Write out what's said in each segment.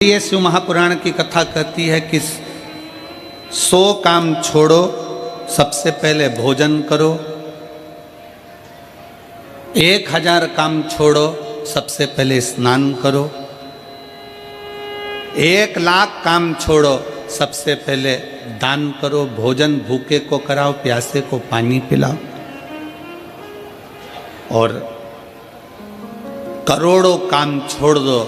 ये शिव महापुराण की कथा कहती है कि 100 काम छोड़ो, सबसे पहले भोजन करो। 1000 काम छोड़ो, सबसे पहले स्नान करो। 1,00,000 काम छोड़ो, सबसे पहले दान करो। भोजन भूखे को कराओ, प्यासे को पानी पिलाओ। और करोड़ों काम छोड़ दो,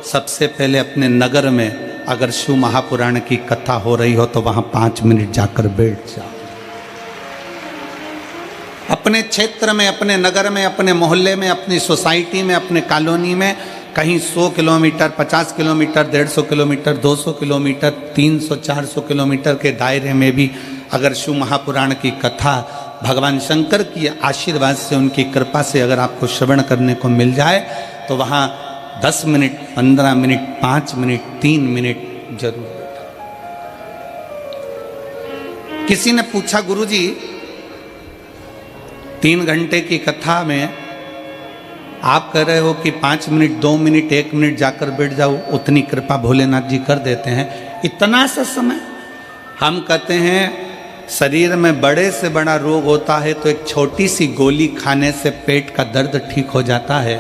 सबसे पहले अपने नगर में अगर शिव महापुराण की कथा हो रही हो तो वहां 5 मिनट जाकर बैठ जाओ। अपने क्षेत्र में, अपने नगर में, अपने मोहल्ले में, अपनी सोसाइटी में, अपने कॉलोनी में कहीं 100 kilometre, 50 kilometre, 150 kilometre, 200 kilometre, 300, 400 kilometre के दायरे में भी अगर शिव महापुराण की कथा भगवान शंकर की आशीर्वाद से, उनकी कृपा से अगर आपको श्रवण करने को मिल जाए तो वहाँ 10 मिनट, 15 मिनट, 5 मिनट, 3 मिनट जरूर बैठा। किसी ने पूछा, गुरुजी 3 घंटे की कथा में आप कह रहे हो कि 5 मिनट, 2 मिनट, 1 मिनट जाकर बैठ जाओ, उतनी कृपा भोलेनाथ जी कर देते हैं, इतना सा समय? हम कहते हैं शरीर में बड़े से बड़ा रोग होता है तो एक छोटी सी गोली खाने से पेट का दर्द ठीक हो जाता है।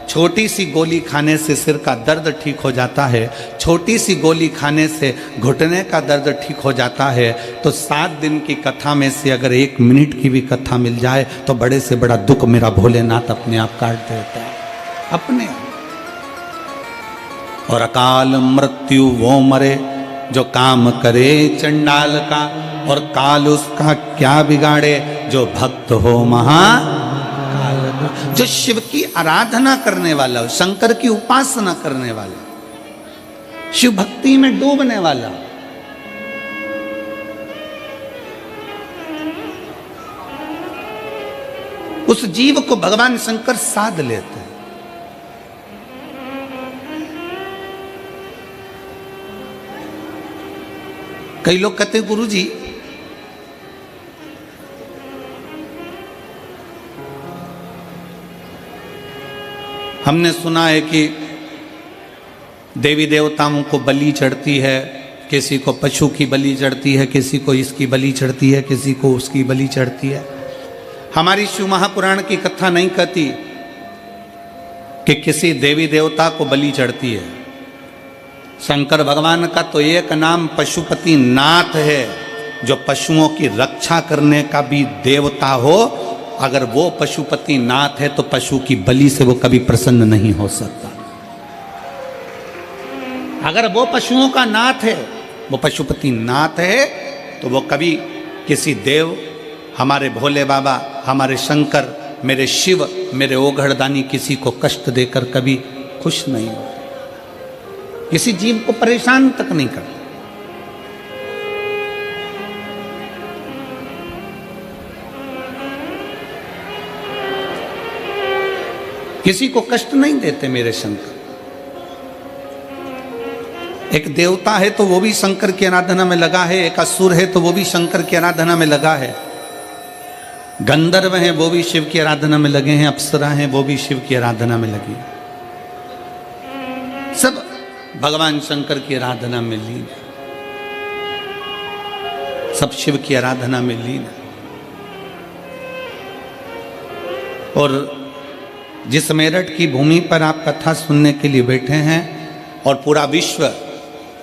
छोटी सी गोली खाने से सिर का दर्द ठीक हो जाता है। छोटी सी गोली खाने से घुटने का दर्द ठीक हो जाता है। तो 7 दिन की कथा में से अगर 1 मिनट की भी कथा मिल जाए तो बड़े से बड़ा दुख मेरा भोलेनाथ अपने आप काट देता है, अपने आप। और अकाल मृत्यु वो मरे जो काम करे चंडाल का, और काल उसका क्या बिगाड़े जो भक्त हो महाकाल का। जो शिव की आराधना करने वाला हो, शंकर की उपासना करने वाला, शिव भक्ति में डूबने वाला, उस जीव को भगवान शंकर साध लेते हैं। कई लोग कहते हैं, गुरुजी हमने सुना है कि देवी देवताओं को बलि चढ़ती है, किसी को पशु की बलि चढ़ती है, किसी को इसकी बलि चढ़ती है, किसी को उसकी बलि चढ़ती है। हमारी शिव महापुराण की कथा नहीं कहती कि किसी देवी देवता को बलि चढ़ती है। शंकर भगवान का तो एक नाम पशुपति नाथ है, जो पशुओं की रक्षा करने का भी देवता हो। अगर वो पशुपति नाथ है तो पशु की बलि से वो कभी प्रसन्न नहीं हो सकता। अगर वो पशुओं का नाथ है, वो पशुपति नाथ है, तो वो कभी किसी देव, हमारे भोले बाबा, हमारे शंकर, मेरे शिव, मेरे ओघड़दानी किसी को कष्ट देकर कभी खुश नहीं होते, किसी जीव को परेशान तक नहीं करते। किसी को कष्ट नहीं देते मेरे शंकर। एक देवता है तो वो भी शंकर की आराधना में लगा है, एक असुर है तो वो भी शंकर की आराधना में लगा है, गंधर्व हैं वो भी शिव की आराधना में लगे हैं, अप्सरा हैं वो भी शिव की आराधना में लगी, सब भगवान शंकर की आराधना में लीन है, सब शिव की आराधना में लीन है। और जिस मेरठ की भूमि पर आप कथा सुनने के लिए बैठे हैं, और पूरा विश्व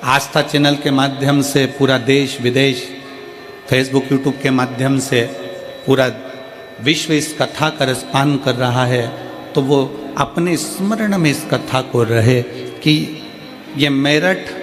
आस्था चैनल के माध्यम से, पूरा देश विदेश, फेसबुक यूट्यूब के माध्यम से पूरा विश्व इस कथा का रसपान कर रहा है, तो वो अपने स्मरण में इस कथा को रहे कि ये मेरठ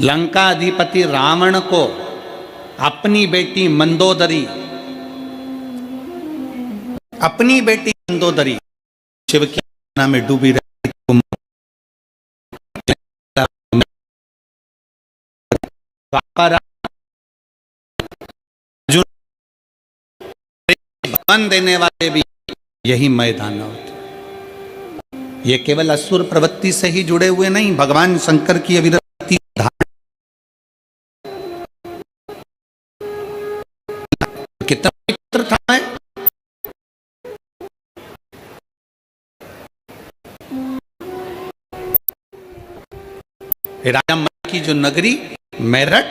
लंका अधिपति रावण को अपनी बेटी मंदोदरी शिव की आराधना में डूबी रही, भगवान देने वाले भी यही मैदान होते। ये केवल असुर प्रवृत्ति से ही जुड़े हुए नहीं, भगवान शंकर की अविरति कितना पवित्र था है? राजा मल की जो नगरी मेरठ,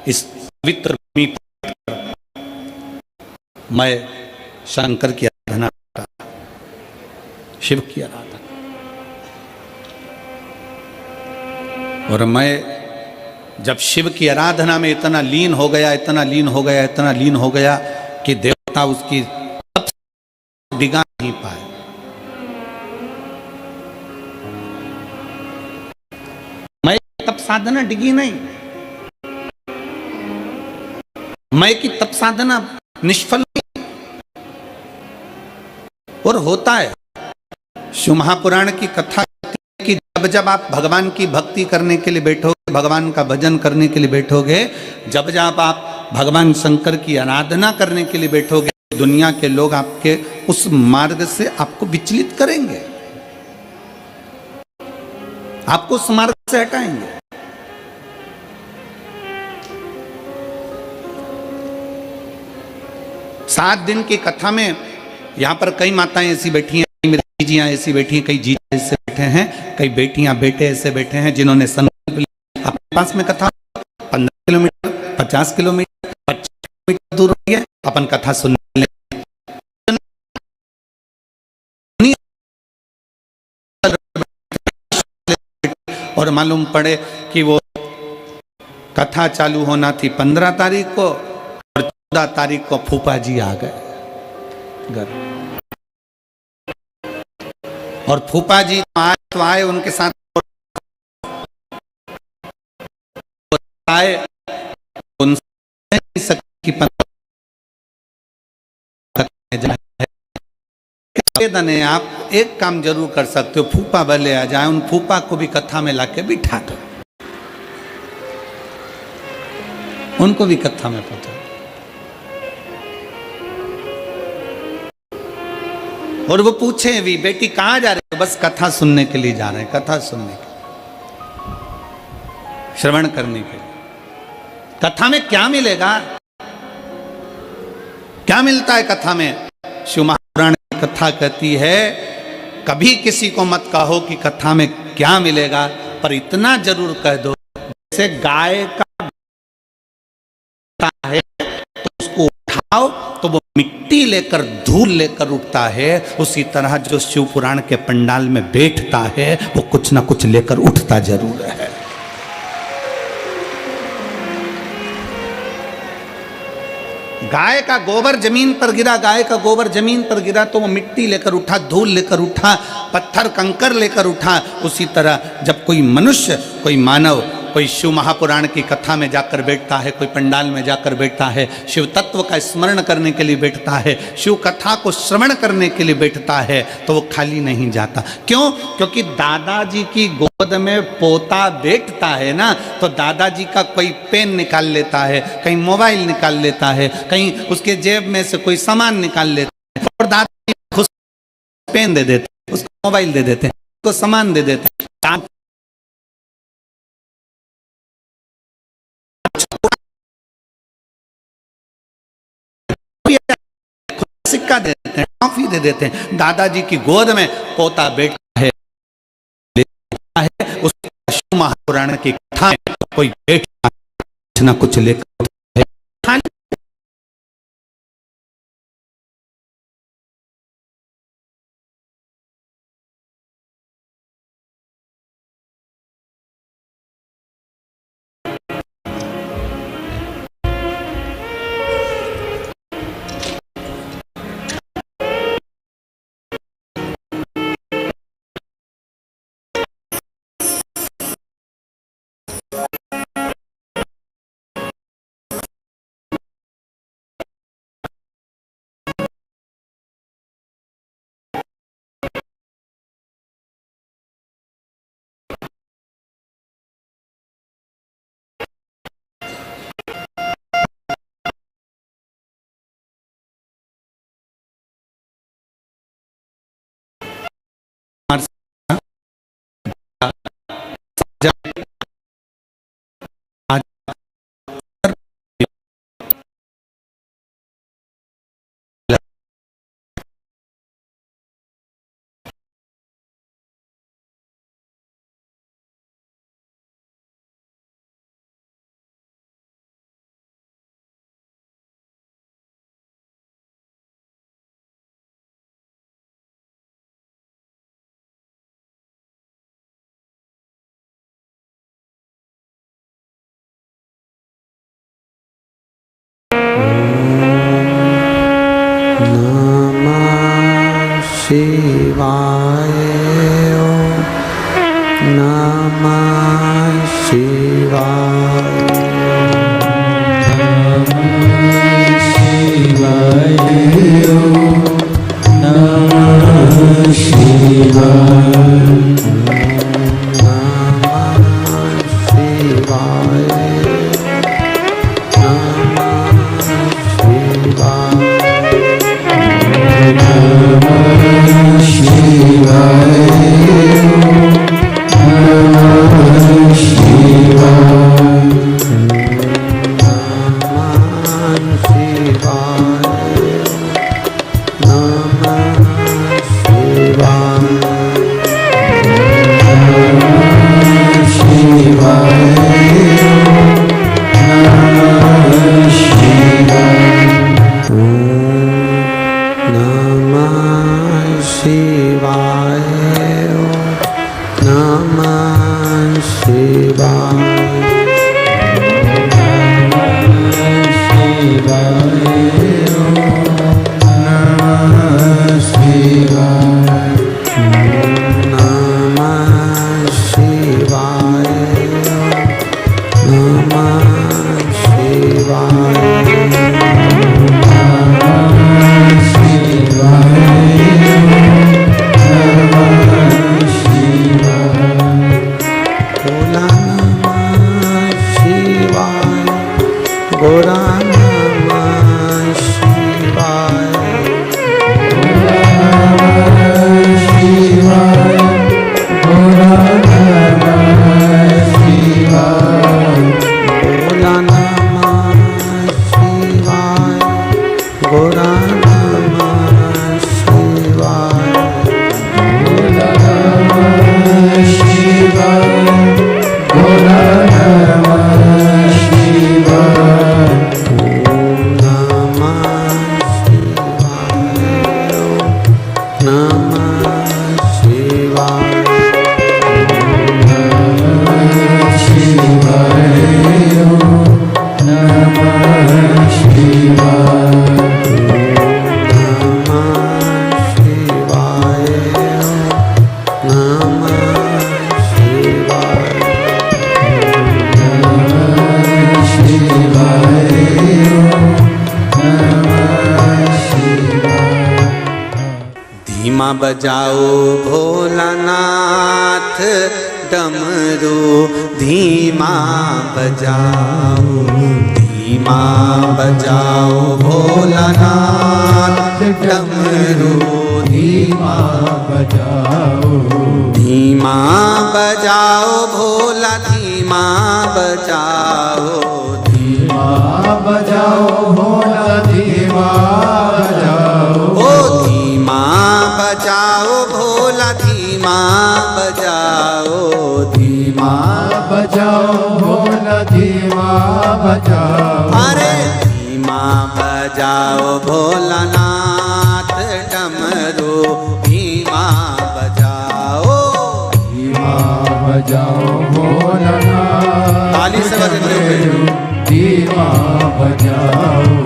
इस पवित्र भूमि पर मैं शंकर की आराधना करता, शिव की आराधना, और मैं जब शिव की आराधना में इतना लीन हो गया कि देवता उसकी तप डिगा नहीं पाए। मैं तप साधना डिगी नहीं, मैं की तप साधना निष्फल नहीं। और होता है, शिव महापुराण की कथा कि जब आप भगवान की भक्ति करने के लिए बैठोगे, भगवान का भजन करने के लिए बैठोगे, जब आप भगवान शंकर की आराधना करने के लिए बैठोगे, दुनिया के लोग आपके उस मार्ग से आपको विचलित करेंगे, आपको उस मार्ग से हटाएंगे। सात दिन की कथा में यहां पर कई माताएं ऐसी बैठी हैं, मेरी जीजियां ऐसी बैठी हैं, कई जीजा ऐसे बैठे हैं, कई बेटियां बेटे ऐसे बैठे हैं जिन्होंने संकल्प लिया। अपने पास में कथा 15 किलोमीटर 50 किलोमीटर 25 किलोमीटर दूर रही है, अपन कथा सुनने और मालूम पड़े कि वो कथा चालू होना थी 15 तारीख को और 14 तारीख को फूफा जी आ गए घर, और फूफा जी तो आए, उनके साथ आए, उनसे नहीं सकी निवेदन है, आप एक काम जरूर कर सकते हो, फूफा भले आ जाए, उन फूफा को भी कथा में लाके बिठा दो, उनको भी कथा में पहुंचा। और वो पूछे भी, बेटी कहां जा रहे हो? बस कथा सुनने के लिए जा रहे हैं, कथा सुनने के, श्रवण करने के लिए। कथा में क्या मिलेगा? क्या मिलता है कथा में? शिव महापुराण की कथा कहती है, कभी किसी को मत कहो कि कथा में क्या मिलेगा, पर इतना जरूर कह दो, जैसे गाय का है तो उसको उठाओ तो वो मिट्टी लेकर धूल लेकर उठता है, उसी तरह जो शिव पुराण के पंडाल में बैठता है वो कुछ ना कुछ लेकर उठता जरूर है। गाय का गोबर जमीन पर गिरा, गाय का गोबर जमीन पर गिरा तो वो मिट्टी लेकर उठा, धूल लेकर उठा, पत्थर कंकर लेकर उठा। उसी तरह जब कोई मनुष्य, कोई मानव, कोई शिव महापुराण की कथा में जाकर बैठता है, कोई पंडाल में जाकर बैठता है, शिव तत्व का स्मरण करने के लिए बैठता है, शिव कथा को श्रवण करने के लिए बैठता है, तो वो खाली नहीं जाता। क्यों? क्योंकि दादाजी की गोद में पोता बैठता है ना, तो दादाजी का कोई पेन निकाल लेता है, कहीं मोबाइल निकाल लेता है, कहीं उसके जेब में से कोई सामान निकाल लेता है, और दादाजी खुद पेन दे देते, उसको मोबाइल दे देते, उसको सामान दे देते, सिक्का दे देते हैं, टॉफी दे देते हैं। दादाजी की गोद में पोता बैठा है, उस शिव महापुराण की कथा में कोई बैठा कुछ ना कुछ लेकर शिवाय ओम नमः शिवाय शिवाय ओम नमः शिवाय बजाओ भोलानाथ डमरू धीमा बजाओ, धीमा बजाओ भोलानाथ डमरू धीमा बजाओ, धीमा बजाओ भोला धीमा बजाओ, धीमा बजाओ भोला धीमा बजाओ, ओ धीमा बजाओ भोला धीमा बजाओ, धीमा बजाओ भोला धीमा बजाओ, अरे धीमा बजाओ भोलानाथ डमरू धीमा बजाओ, धीमा बजाओ भोलानाथ, ताली से बजते हुए धीमा बजाओ।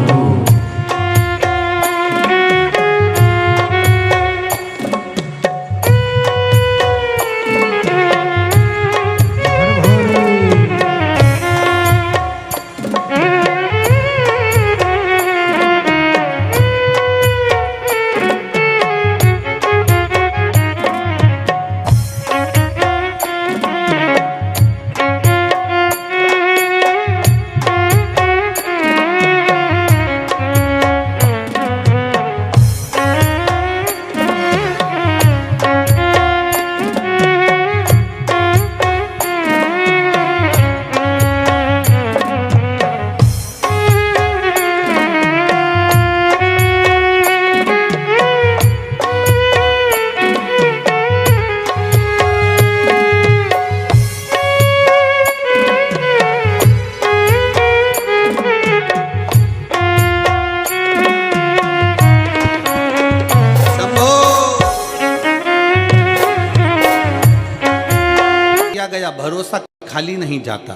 गया भरोसा खाली नहीं जाता।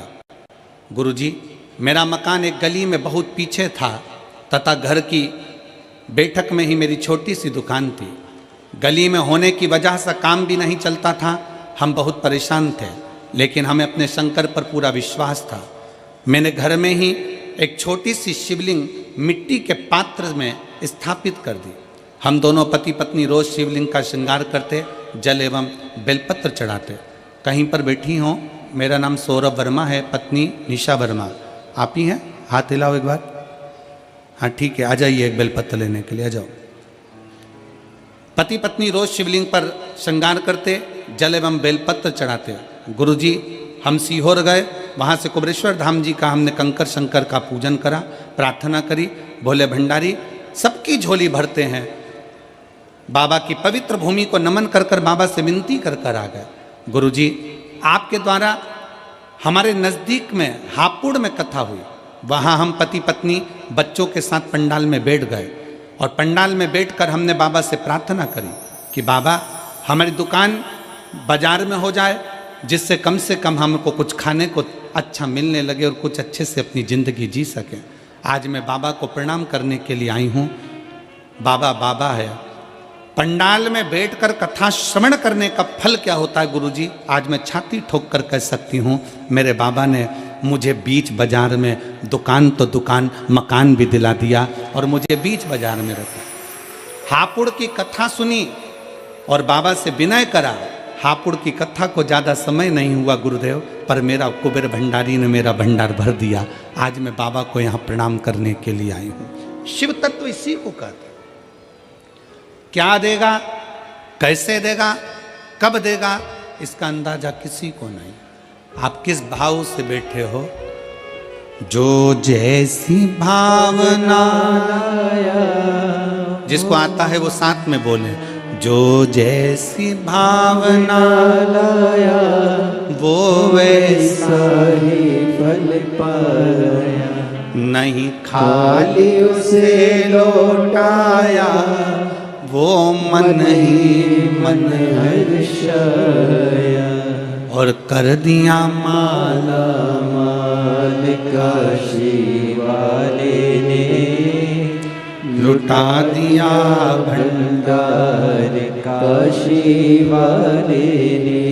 गुरुजी, मेरा मकान एक गली में बहुत पीछे था तथा घर की बैठक में ही मेरी छोटी सी दुकान थी। गली में होने की वजह से काम भी नहीं चलता था। हम बहुत परेशान थे, लेकिन हमें अपने शंकर पर पूरा विश्वास था। मैंने घर में ही एक छोटी सी शिवलिंग मिट्टी के पात्र में स्थापित कर दी। हम दोनों पति पत्नी रोज शिवलिंग का श्रृंगार करते, जल एवं बेलपत्र चढ़ाते। कहीं पर बैठी हों, मेरा नाम सौरभ वर्मा है, पत्नी निशा वर्मा। आप ही हैं? हाथ हिलाओ एक बार। हाँ ठीक है, आ जाइए एक बेलपत्र लेने के लिए, आ जाओ। पति पत्नी रोज शिवलिंग पर श्रृंगार करते, जल एवं बेलपत्र चढ़ाते। गुरुजी, हम सीहोर गए, वहाँ से कुबरेश्वर धाम जी का हमने कंकर शंकर का पूजन करा, प्रार्थना करी। भोले भंडारी सबकी झोली भरते हैं। बाबा की पवित्र भूमि को नमन कर कर बाबा से विनती कर कर आ गए। गुरुजी, आपके द्वारा हमारे नज़दीक में हापुड़ में कथा हुई। वहाँ हम पति पत्नी बच्चों के साथ पंडाल में बैठ गए और पंडाल में बैठकर हमने बाबा से प्रार्थना करी कि बाबा हमारी दुकान बाजार में हो जाए, जिससे कम से कम हमको कुछ खाने को अच्छा मिलने लगे और कुछ अच्छे से अपनी ज़िंदगी जी सकें। आज मैं बाबा को प्रणाम करने के लिए आई हूँ। बाबा बाबा है। पंडाल में बैठकर कथा श्रवण करने का फल क्या होता है गुरुजी, आज मैं छाती ठोक कर कह सकती हूँ, मेरे बाबा ने मुझे बीच बाजार में दुकान तो दुकान मकान भी दिला दिया और मुझे बीच बाजार में रखा। हापुड़ की कथा सुनी और बाबा से विनय करा। हापुड़ की कथा को ज़्यादा समय नहीं हुआ गुरुदेव, पर मेरा कुबेर भंडारी ने मेरा भंडार भर दिया। आज मैं बाबा को यहाँ प्रणाम करने के लिए आई हूँ। शिव तत्व इसी को कहते। क्या देगा, कैसे देगा, कब देगा, इसका अंदाजा किसी को नहीं। आप किस भाव से बैठे हो। जो जैसी भावना, जिसको आता है वो साथ में बोले। जो जैसी भावना लाया वो वैसा ही फल पाया, नहीं खाली उसे लौटाया वो मन ही मन हर्षाया। और कर दिया माला माल काशी वाले ने, लुटा दिया भंडार काशी वाले ने।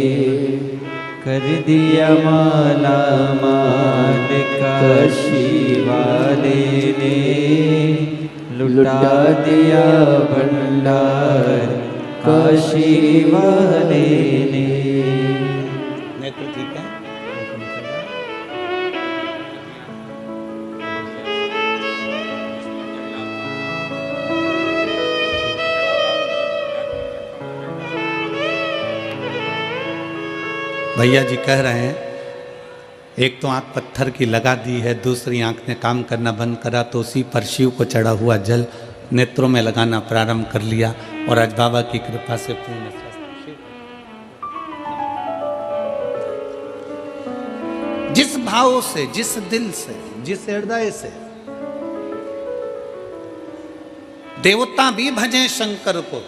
कर दिया माला माल काशी वाले ने, लुटा दिया भंडार काशी वाले ने। नेत्र ठीक है? भैया जी कह रहे हैं एक तो आंख पत्थर की लगा दी है, दूसरी आंख ने काम करना बंद करा, तो उसी पर शिव को चढ़ा हुआ जल नेत्रों में लगाना प्रारंभ कर लिया और आज बाबा की कृपा से पूर्ण स्वस्थ। जिस भाव से, जिस दिल से, जिस हृदय से देवता भी भजें शंकर को।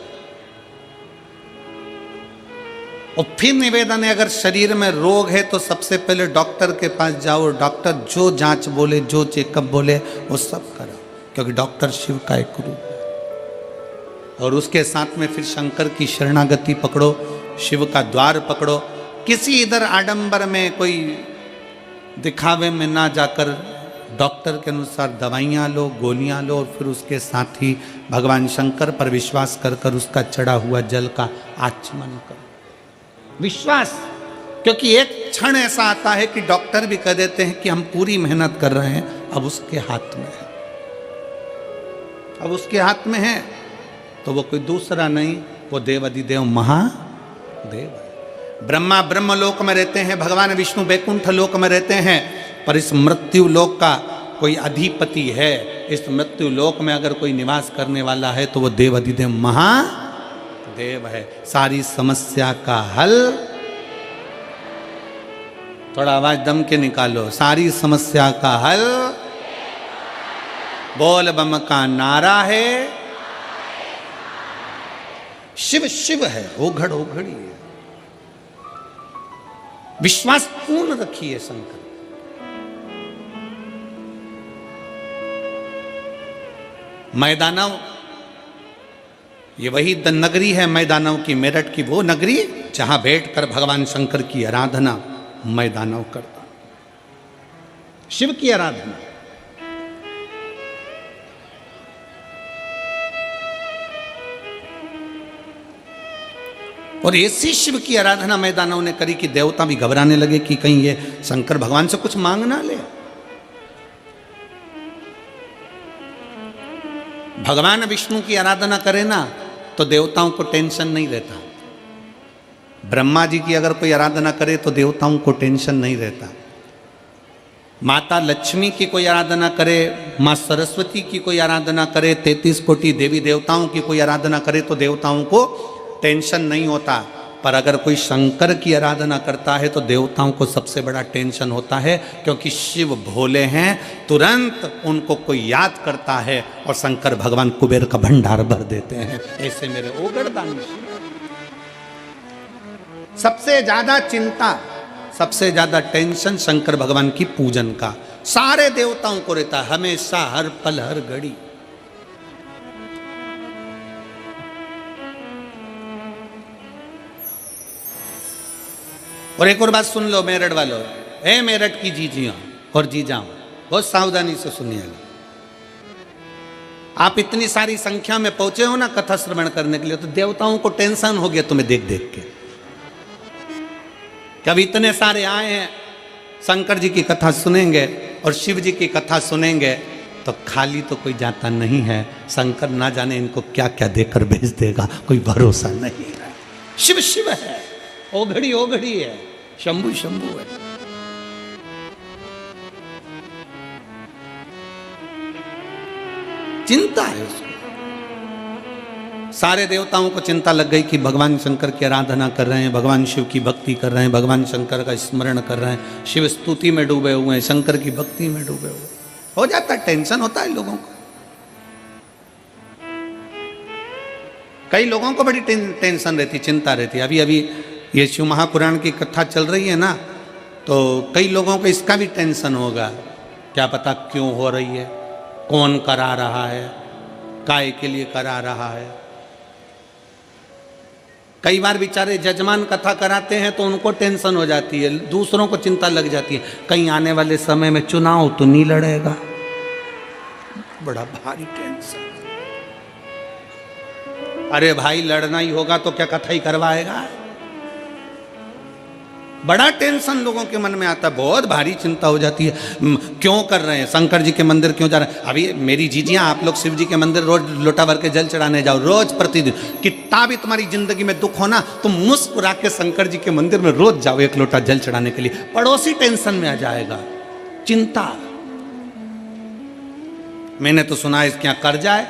और फिर निवेदन है, अगर शरीर में रोग है तो सबसे पहले डॉक्टर के पास जाओ। डॉक्टर जो जांच बोले, जो चेकअप बोले वो सब करो, क्योंकि डॉक्टर शिव का एक रूप है। और उसके साथ में फिर शंकर की शरणागति पकड़ो, शिव का द्वार पकड़ो। किसी इधर आडंबर में कोई दिखावे में ना जाकर डॉक्टर के अनुसार दवाइयाँ लो, गोलियाँ लो और फिर उसके साथ ही भगवान शंकर पर विश्वास कर कर उसका चढ़ा हुआ जल का आचमन करो। विश्वास, क्योंकि एक क्षण ऐसा आता है कि डॉक्टर भी कह देते हैं कि हम पूरी मेहनत कर रहे हैं, अब उसके हाथ में है, अब उसके हाथ में है, तो वो कोई दूसरा नहीं, वो देवाधिदेव महादेव है। ब्रह्मा ब्रह्मलोक में रहते हैं, भगवान विष्णु बैकुंठ लोक में रहते हैं, पर इस मृत्यु लोक का कोई अधिपति है। इस मृत्यु लोक में अगर कोई निवास करने वाला है तो वो देवाधिदेव महादेव है। सारी समस्या का हल, थोड़ा आवाज दम के निकालो, सारी समस्या का हल बोल बम का नारा है। शिव शिव है, ओघड़ ओघड़ी है। विश्वास पूर्ण रखिए शंकर। मैदानव, ये वही नगरी है मैदानव की, मेरठ की वो नगरी जहां बैठकर भगवान शंकर की आराधना मैदानव करता, शिव की आराधना। और ऐसी शिव की आराधना मैदानव ने करी कि देवता भी घबराने लगे कि कहीं ये शंकर भगवान से कुछ मांग ना ले। भगवान विष्णु की आराधना करे ना तो देवताओं को टेंशन नहीं रहता। ब्रह्मा जी की अगर कोई आराधना करे तो देवताओं को टेंशन नहीं रहता। माता लक्ष्मी की कोई आराधना करे, माँ सरस्वती की कोई आराधना करे, 33 कोटि देवी देवताओं की कोई आराधना करे तो देवताओं को टेंशन नहीं होता। पर अगर कोई शंकर की आराधना करता है तो देवताओं को सबसे बड़ा टेंशन होता है, क्योंकि शिव भोले हैं, तुरंत उनको कोई याद करता है और शंकर भगवान कुबेर का भंडार भर देते हैं। ऐसे मेरे ओगड़दानी सबसे ज्यादा चिंता, सबसे ज्यादा टेंशन शंकर भगवान की पूजन का सारे देवताओं को रहता है, हमेशा, हर पल, हर घड़ी। और एक और बात सुन लो मेरठ वालों, ए मेरठ की जीजियों और जीजाओं, बहुत सावधानी से सुनिएगा। आप इतनी सारी संख्या में पहुंचे हो ना कथा श्रवण करने के लिए, तो देवताओं को टेंशन हो गया तुम्हें देख देख के। कभी इतने सारे आए हैं, शंकर जी की कथा सुनेंगे और शिव जी की कथा सुनेंगे तो खाली तो कोई जाता नहीं है। शंकर ना जाने इनको क्या क्या देकर भेज देगा, कोई भरोसा नहीं है। शिव शिव है, ओघड़ी ओघड़ी है, शंभु शंभु है। चिंता है उसको। सारे देवताओं को चिंता लग गई कि भगवान शंकर की आराधना कर रहे हैं, भगवान शिव की भक्ति कर रहे हैं, भगवान शंकर का स्मरण कर रहे हैं, शिव स्तुति में डूबे हुए हैं, शंकर की भक्ति में डूबे हुए। हो जाता है, टेंशन होता है लोगों को। कई लोगों को बड़ी टेंशन रहती, चिंता रहती। अभी अभी ये शिव महापुराण की कथा चल रही है ना, तो कई लोगों को इसका भी टेंशन होगा, क्या पता क्यों हो रही है, कौन करा रहा है, काय के लिए करा रहा है। कई बार बेचारे जजमान कथा कराते हैं तो उनको टेंशन हो जाती है, दूसरों को चिंता लग जाती है, कहीं आने वाले समय में चुनाव तो नहीं लड़ेगा, बड़ा भारी टेंशन। अरे भाई लड़ना ही होगा तो क्या कथा ही करवाएगा। बड़ा टेंशन लोगों के मन में आता है, बहुत भारी चिंता हो जाती है। क्यों कर रहे हैं, शंकर जी के मंदिर क्यों जा रहे हैं। अभी मेरी जीजियां, आप लोग शिव जी के मंदिर रोज लोटा भर के जल चढ़ाने जाओ, रोज प्रतिदिन। कितना भी तुम्हारी जिंदगी में दुख हो ना, तुम मुस्कुरा के शंकर जी के मंदिर में रोज जाओ एक लोटा जल चढ़ाने के लिए। पड़ोसी टेंशन में आ जाएगा, चिंता। मैंने तो सुना है इसके यहाँ कर्जा है,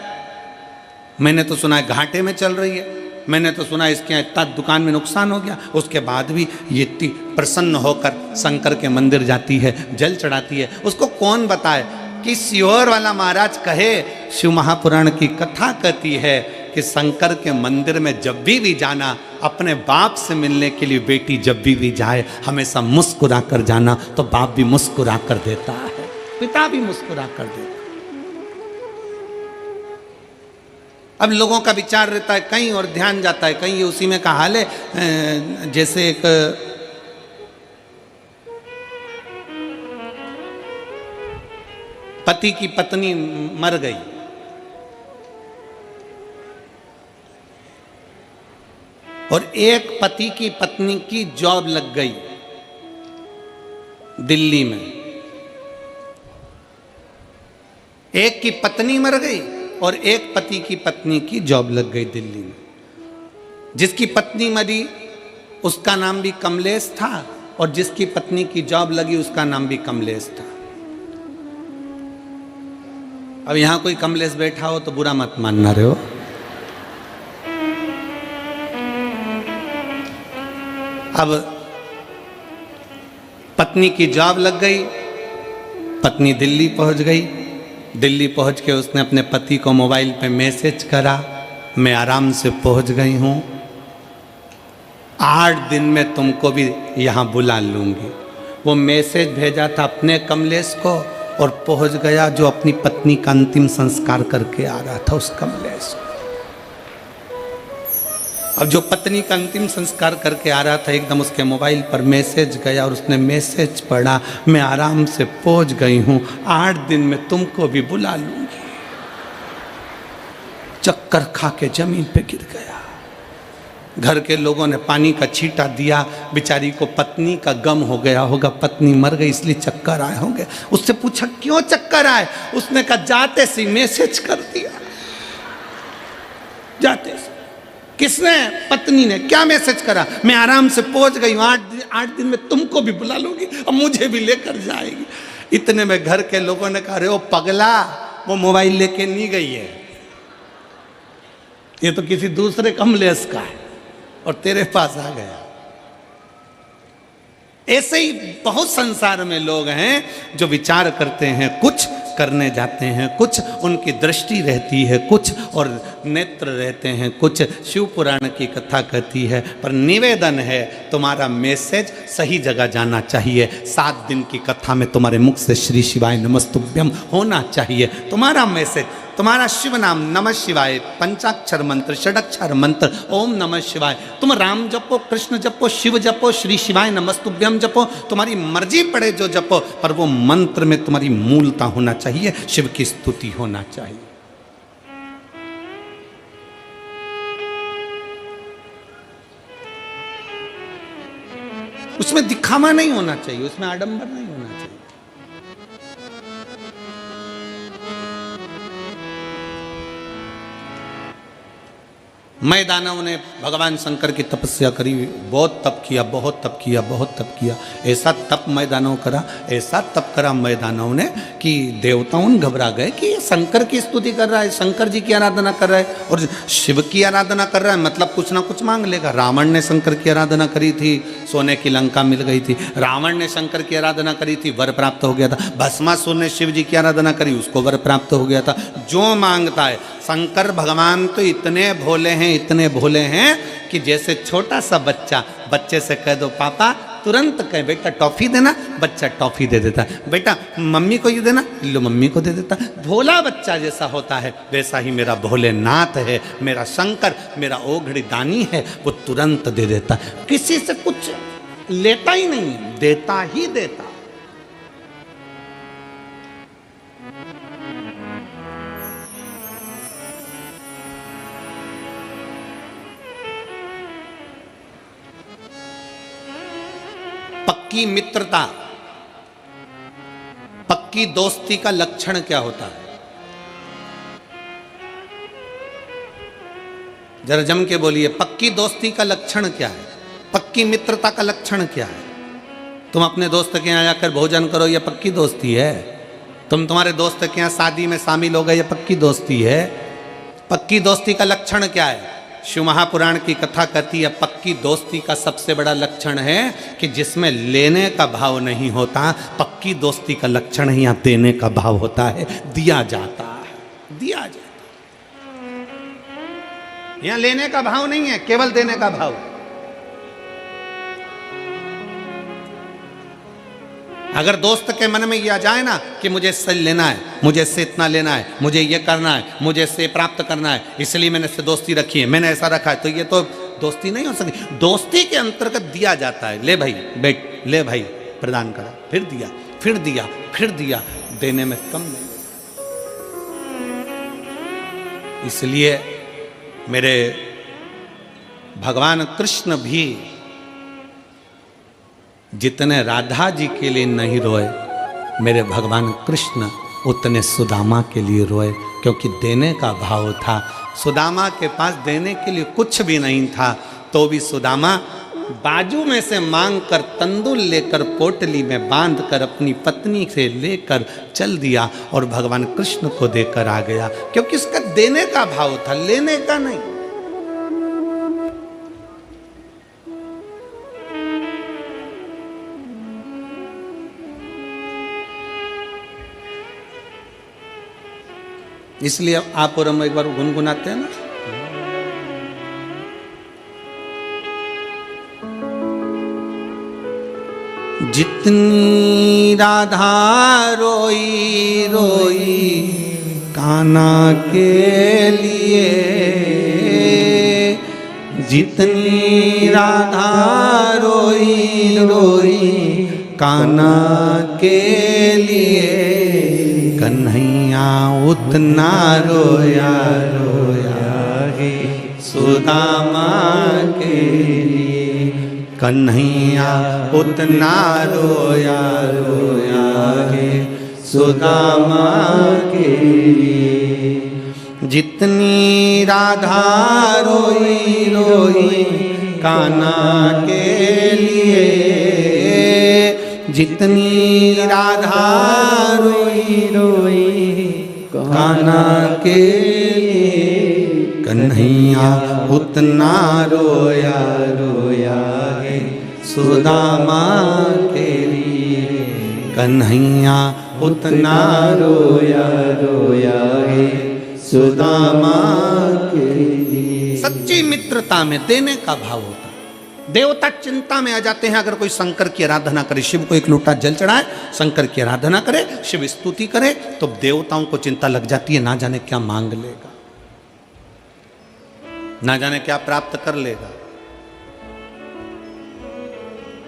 मैंने तो सुना है घाटे में चल रही है, मैंने तो सुना इसके यहाँ इतना दुकान में नुकसान हो गया, उसके बाद भी ये इतनी प्रसन्न होकर शंकर के मंदिर जाती है, जल चढ़ाती है। उसको कौन बताए कि सियोर वाला महाराज कहे, शिव महापुराण की कथा कहती है कि शंकर के मंदिर में जब भी जाना, अपने बाप से मिलने के लिए बेटी जब भी जाए, हमेशा मुस्कुरा कर जाना, तो बाप भी मुस्कुरा कर देता है, पिता भी मुस्कुरा कर देता है। अब लोगों का विचार रहता है कहीं और ध्यान जाता है कहीं, उसी में का हाल है। जैसे एक पति की पत्नी मर गई और एक पति की पत्नी की जॉब लग गई दिल्ली में। एक की पत्नी मर गई और एक पति की पत्नी की जॉब लग गई दिल्ली में। जिसकी पत्नी मरी उसका नाम भी कमलेश था और जिसकी पत्नी की जॉब लगी उसका नाम भी कमलेश था। अब यहां कोई कमलेश बैठा हो तो बुरा मत मानना रहे हो। अब पत्नी की जॉब लग गई, पत्नी दिल्ली पहुंच गई। दिल्ली पहुंच के उसने अपने पति को मोबाइल पे मैसेज करा, मैं आराम से पहुंच गई हूँ। 8 दिन में तुमको भी यहाँ बुला लूंगी। वो मैसेज भेजा था अपने कमलेश को और पहुंच गया जो अपनी पत्नी का अंतिम संस्कार करके आ रहा था उस कमलेश को। अब जो पत्नी का अंतिम संस्कार करके आ रहा था एकदम उसके मोबाइल पर मैसेज गया और उसने मैसेज पढ़ा, मैं आराम से पहुंच गई हूं, 8 दिन में तुमको भी बुला लूंगी। चक्कर खा के जमीन पे गिर गया। घर के लोगों ने पानी का छींटा दिया, बेचारी को पत्नी का गम हो गया होगा, पत्नी मर गई इसलिए चक्कर आए होंगे। उससे पूछा क्यों चक्कर आए, उसने कहा जाते से मैसेज कर दिया। जाते से किसने? पत्नी ने। क्या मैसेज करा? मैं आराम से पहुंच गई हूं, 8 दिन में तुमको भी बुला लूंगी और मुझे भी लेकर जाएगी। इतने में घर के लोगों ने कहा, अरे ओ पगला, वो मोबाइल लेके नहीं गई है, ये तो किसी दूसरे कमलेश का है और तेरे पास आ गया। ऐसे ही बहुत संसार में लोग हैं जो विचार करते हैं कुछ, करने जाते हैं कुछ, उनकी दृष्टि रहती है कुछ और नेत्र रहते हैं कुछ। शिव पुराण की कथा कहती है, पर निवेदन है तुम्हारा मैसेज सही जगह जाना चाहिए। 7 दिन की कथा में तुम्हारे मुख से श्री शिवाय नमस्तुभ्यम होना चाहिए। तुम्हारा मैसेज, तुम्हारा शिव नाम नमः शिवाय, पंचाक्षर मंत्र, षडक्षर मंत्र, ओम नमः शिवाय, तुम राम जपो, कृष्ण जपो, शिव जपो, श्री शिवाय नमस्तुभ्यम जपो, तुम्हारी मर्जी पड़े जो जपो, पर वो मंत्र में तुम्हारी मूलता होना चाहिए, शिव की स्तुति होना चाहिए। उसमें दिखावा नहीं होना चाहिए, उसमें आडंबर नहीं होना चाहिए। मैं दानव ने भगवान शंकर की तपस्या करी, बहुत तप किया, बहुत तप किया, बहुत तप किया। ऐसा तप मैं दानव करा, ऐसा तप करा मैं दानव ने कि देवताओं घबरा गए कि ये शंकर की स्तुति कर रहा है, शंकर जी की आराधना कर रहा है और शिव की आराधना कर रहा है, मतलब कुछ ना कुछ मांग लेगा। रावण ने शंकर की आराधना करी थी, सोने की लंका मिल गई थी। रावण ने शंकर की आराधना करी थी, वर प्राप्त हो गया था। भस्मासुर ने शिव जी की आराधना करी, उसको वर प्राप्त हो गया था। जो मांगता है, शंकर भगवान तो इतने भोले हैं, इतने भोले हैं कि जैसे छोटा सा बच्चा, बच्चे से कह दो पापा, तुरंत कहे बेटा टॉफी देना, बच्चा टॉफी दे देता है। बेटा मम्मी को ये देना, लो मम्मी को दे देता। भोला बच्चा जैसा होता है वैसा ही मेरा भोलेनाथ है, मेरा शंकर, मेरा ओघड़ी दानी है, वो तुरंत दे देता है। किसी से कुछ लेता ही नहीं, देता ही देता। पक्की मित्रता, पक्की दोस्ती का लक्षण क्या होता है? जरा जम के बोलिए, पक्की दोस्ती का लक्षण क्या है? पक्की मित्रता का लक्षण क्या है? तुम अपने दोस्त के यहां जाकर भोजन करो, यह पक्की दोस्ती है। तुम तुम्हारे दोस्त के यहां शादी में शामिल हो गए, यह पक्की दोस्ती है। पक्की दोस्ती का लक्षण क्या है? शिव महापुराण की कथा कहती है, पक्की दोस्ती का सबसे बड़ा लक्षण है कि जिसमें लेने का भाव नहीं होता। पक्की दोस्ती का लक्षण ही यहाँ देने का भाव होता है, दिया जाता है, दिया जाता है। यहाँ लेने का भाव नहीं है, केवल देने का भाव। अगर दोस्त के मन में यह आ जाए ना कि मुझे इससे लेना है, मुझे इससे इतना लेना है, मुझे ये करना है, मुझे इससे प्राप्त करना है, इसलिए मैंने इससे दोस्ती रखी है, मैंने ऐसा रखा है, तो ये तो दोस्ती नहीं हो सकती। दोस्ती के अंतर्गत दिया जाता है। ले भाई बैठ, ले भाई प्रदान करा, फिर दिया, फिर दिया, फिर दिया, देने में कम नहीं। इसलिए मेरे भगवान कृष्ण भी जितने राधा जी के लिए नहीं रोए, मेरे भगवान कृष्ण उतने सुदामा के लिए रोए, क्योंकि देने का भाव था। सुदामा के पास देने के लिए कुछ भी नहीं था, तो भी सुदामा बाजू में से मांग कर तंदुल लेकर पोटली में बांध कर अपनी पत्नी से लेकर चल दिया और भगवान कृष्ण को देकर आ गया, क्योंकि उसका देने का भाव था, लेने का नहीं। इसलिए आप और हम एक बार गुनगुनाते हैं ना, जितनी राधा रोई रोई कान्हा के लिए, जितनी राधा रोई रोई कान्हा के लिए, कन्हैया उतना रोया रोया है सुदामा के लिए, कन्हैया उतना रोया रोया है सुदामा के लिए। जितनी राधा रोई रोई कान्हा के लिए, जितनी राधा रोई रोई कान्हा के लिए, कन्हैया उतना रोया रोया है सुदामा के लिए, कन्हैया उतना रोया रोया है सुदामा के लिए। सच्ची मित्रता में देने का भाव होता है। देवता चिंता में आ जाते हैं अगर कोई शंकर की आराधना करे, शिव को एक लोटा जल चढ़ाए, शंकर की आराधना करे, शिव स्तुति करे, तो देवताओं को चिंता लग जाती है, ना जाने क्या मांग लेगा, ना जाने क्या प्राप्त कर लेगा,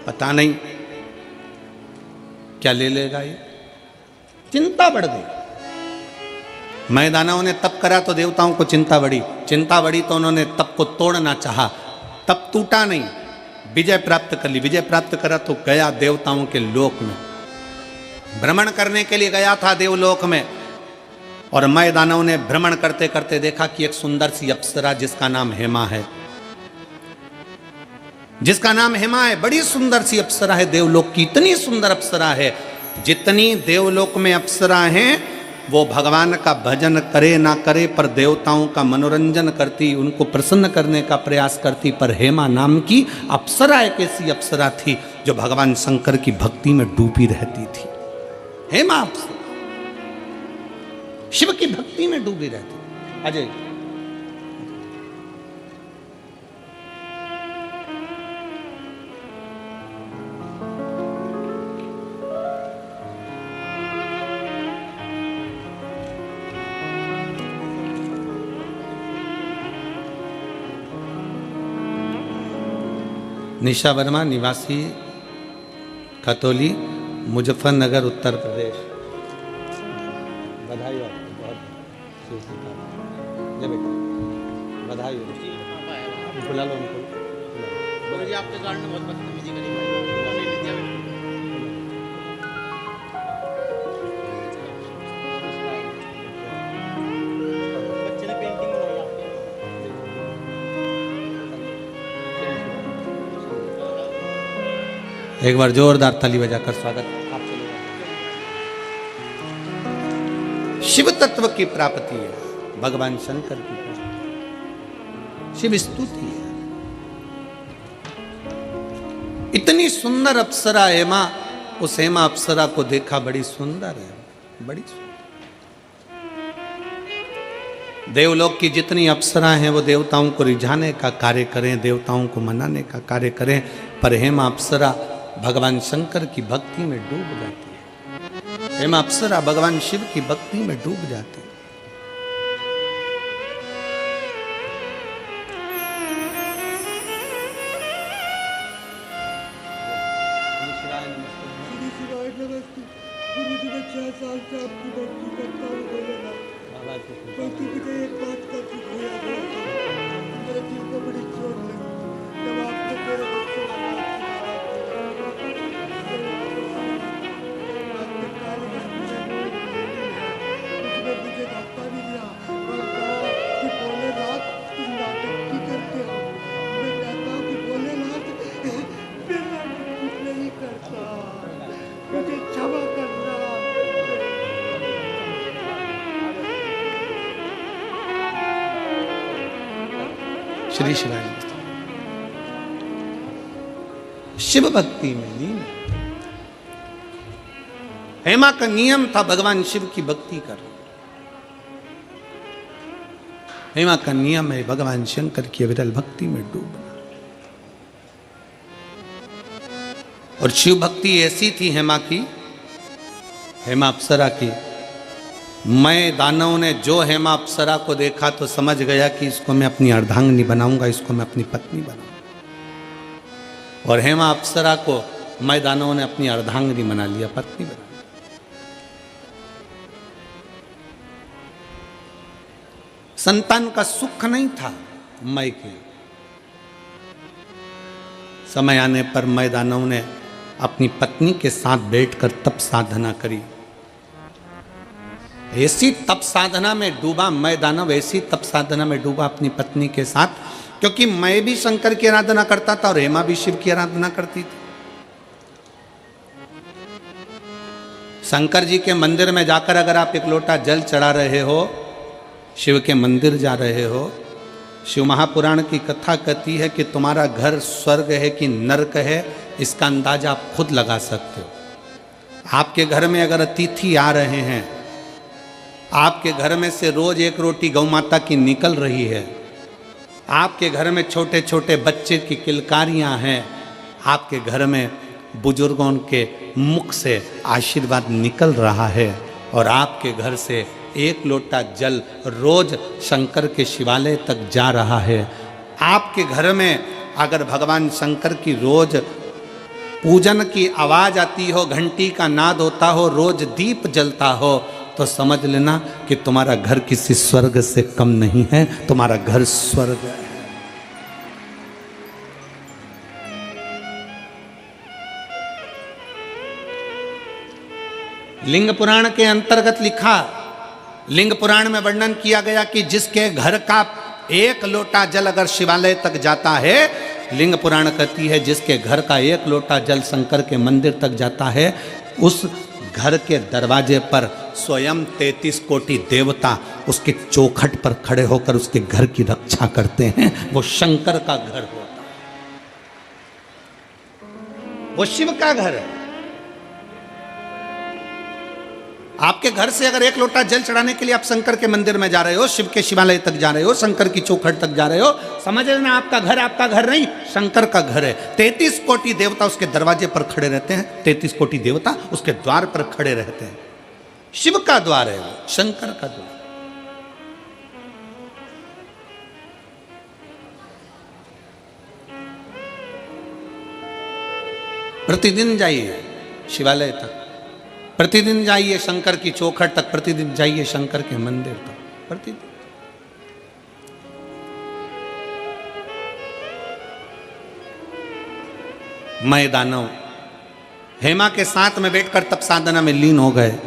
पता नहीं क्या ले लेगा। ये चिंता बढ़ गई। मैदानों ने तप करा तो देवताओं को चिंता बढ़ी, चिंता बढ़ी तो उन्होंने तप को तोड़ना चाहा, तप टूटा नहीं, विजय प्राप्त कर ली। विजय प्राप्त करा तो गया देवताओं के लोक में, भ्रमण करने के लिए गया था देवलोक में, और मैदानों ने भ्रमण करते करते देखा कि एक सुंदर सी अप्सरा जिसका नाम हेमा है, जिसका नाम हेमा है, बड़ी सुंदर सी अप्सरा है देवलोक की, इतनी सुंदर अप्सरा है, जितनी देवलोक में अप्सरा हैं वो भगवान का भजन करे ना करे पर देवताओं का मनोरंजन करती, उनको प्रसन्न करने का प्रयास करती, पर हेमा नाम की अप्सरा एक ऐसी अप्सरा थी जो भगवान शंकर की भक्ति में डूबी रहती थी। हेमा अप्सरा शिव की भक्ति में डूबी रहती। अजय निशा वर्मा, निवासी खतौली, मुजफ्फरनगर, उत्तर प्रदेश। बधाई हो, बहुत बेटा बधाई हो, बुला लो उनको। जी आपके कारण बहुत बदतमीजी करी भाई। बच्चे ने पेंटिंग बनाई आपके। एक बार जोरदार ताली बजाकर स्वागत। आप शिव तत्व की प्राप्ति है, भगवान शंकर की प्राप्ति, शिव स्तुति है। इतनी सुंदर अप्सरा हेमा, उस हेमा अप्सरा को देखा, बड़ी सुंदर है, बड़ी सुंदर। देवलोक की जितनी अप्सरा हैं वो देवताओं को रिझाने का कार्य करें, देवताओं को मनाने का कार्य करें, पर हेमा अप्सरा भगवान शंकर की भक्ति में डूब जाती है। हेमा अप्सरा भगवान शिव की भक्ति में डूब जाती है। श्री शिवाय शिव भक्ति में लीन। हेमा का नियम था भगवान शिव की भक्ति कर। हेमा का नियम है भगवान शंकर की अविरल भक्ति में डूबना। और शिव भक्ति ऐसी थी हेमा की, हेमा अप्सरा की, मैं दानव ने जो हेमा अप्सरा को देखा तो समझ गया कि इसको मैं अपनी अर्धांगिनी बनाऊंगा, इसको मैं अपनी पत्नी बनाऊंगा। और हेमा अप्सरा को मैं दानव ने अपनी अर्धांगिनी बना लिया, पत्नी बना लिया। संतान का सुख नहीं था मैं के। समय आने पर मैं दानव ने अपनी पत्नी के साथ बैठकर तप साधना करी। ऐसी तप साधना में डूबा मैं दानव, ऐसी तप साधना में डूबा अपनी पत्नी के साथ, क्योंकि मैं भी शंकर की आराधना करता था और हेमा भी शिव की आराधना करती थी। शंकर जी के मंदिर में जाकर अगर आप एक लोटा जल चढ़ा रहे हो, शिव के मंदिर जा रहे हो, शिव महापुराण की कथा कहती है कि तुम्हारा घर स्वर्ग है कि नरक है, इसका अंदाजा आप खुद लगा सकते हो। आपके घर में अगर अतिथि आ रहे हैं, आपके घर में से रोज एक रोटी गौ माता की निकल रही है, आपके घर में छोटे छोटे बच्चे की किलकारियां हैं, आपके घर में बुजुर्गों के मुख से आशीर्वाद निकल रहा है, और आपके घर से एक लोटा जल रोज शंकर के शिवालय तक जा रहा है। आपके घर में अगर भगवान शंकर की रोज पूजन की आवाज आती हो, घंटी का नाद होता हो, रोज दीप जलता हो, तो समझ लेना कि तुम्हारा घर किसी स्वर्ग से कम नहीं है, तुम्हारा घर स्वर्ग है। लिंग पुराण के अंतर्गत लिखा, लिंग पुराण में वर्णन किया गया कि जिसके घर का एक लोटा जल अगर शिवालय तक जाता है, लिंग पुराण कहती है जिसके घर का एक लोटा जल शंकर के मंदिर तक जाता है, उस घर के दरवाजे पर स्वयं 33 कोटि देवता उसके चौखट पर खड़े होकर उसके घर की रक्षा करते हैं। वो शंकर का घर होता है, वो शिव का घर है। आपके घर से अगर एक लोटा जल चढ़ाने के लिए आप शंकर के मंदिर में जा रहे हो, शिव के शिवालय तक जा रहे हो, शंकर की चौखट तक जा रहे हो, समझ लेना आपका घर नहीं, शंकर का घर है। 33 कोटि देवता उसके दरवाजे पर खड़े रहते हैं, 33 कोटि देवता उसके द्वार पर खड़े रहते हैं। शिव का द्वार है वो, शंकर का द्वार। प्रतिदिन जाइए शिवालय तक, प्रतिदिन जाइए शंकर की चौखट तक, प्रतिदिन जाइए शंकर के मंदिर तक, प्रतिदिन। मैं दानव हेमा के साथ में बैठकर तप साधना में लीन हो गए।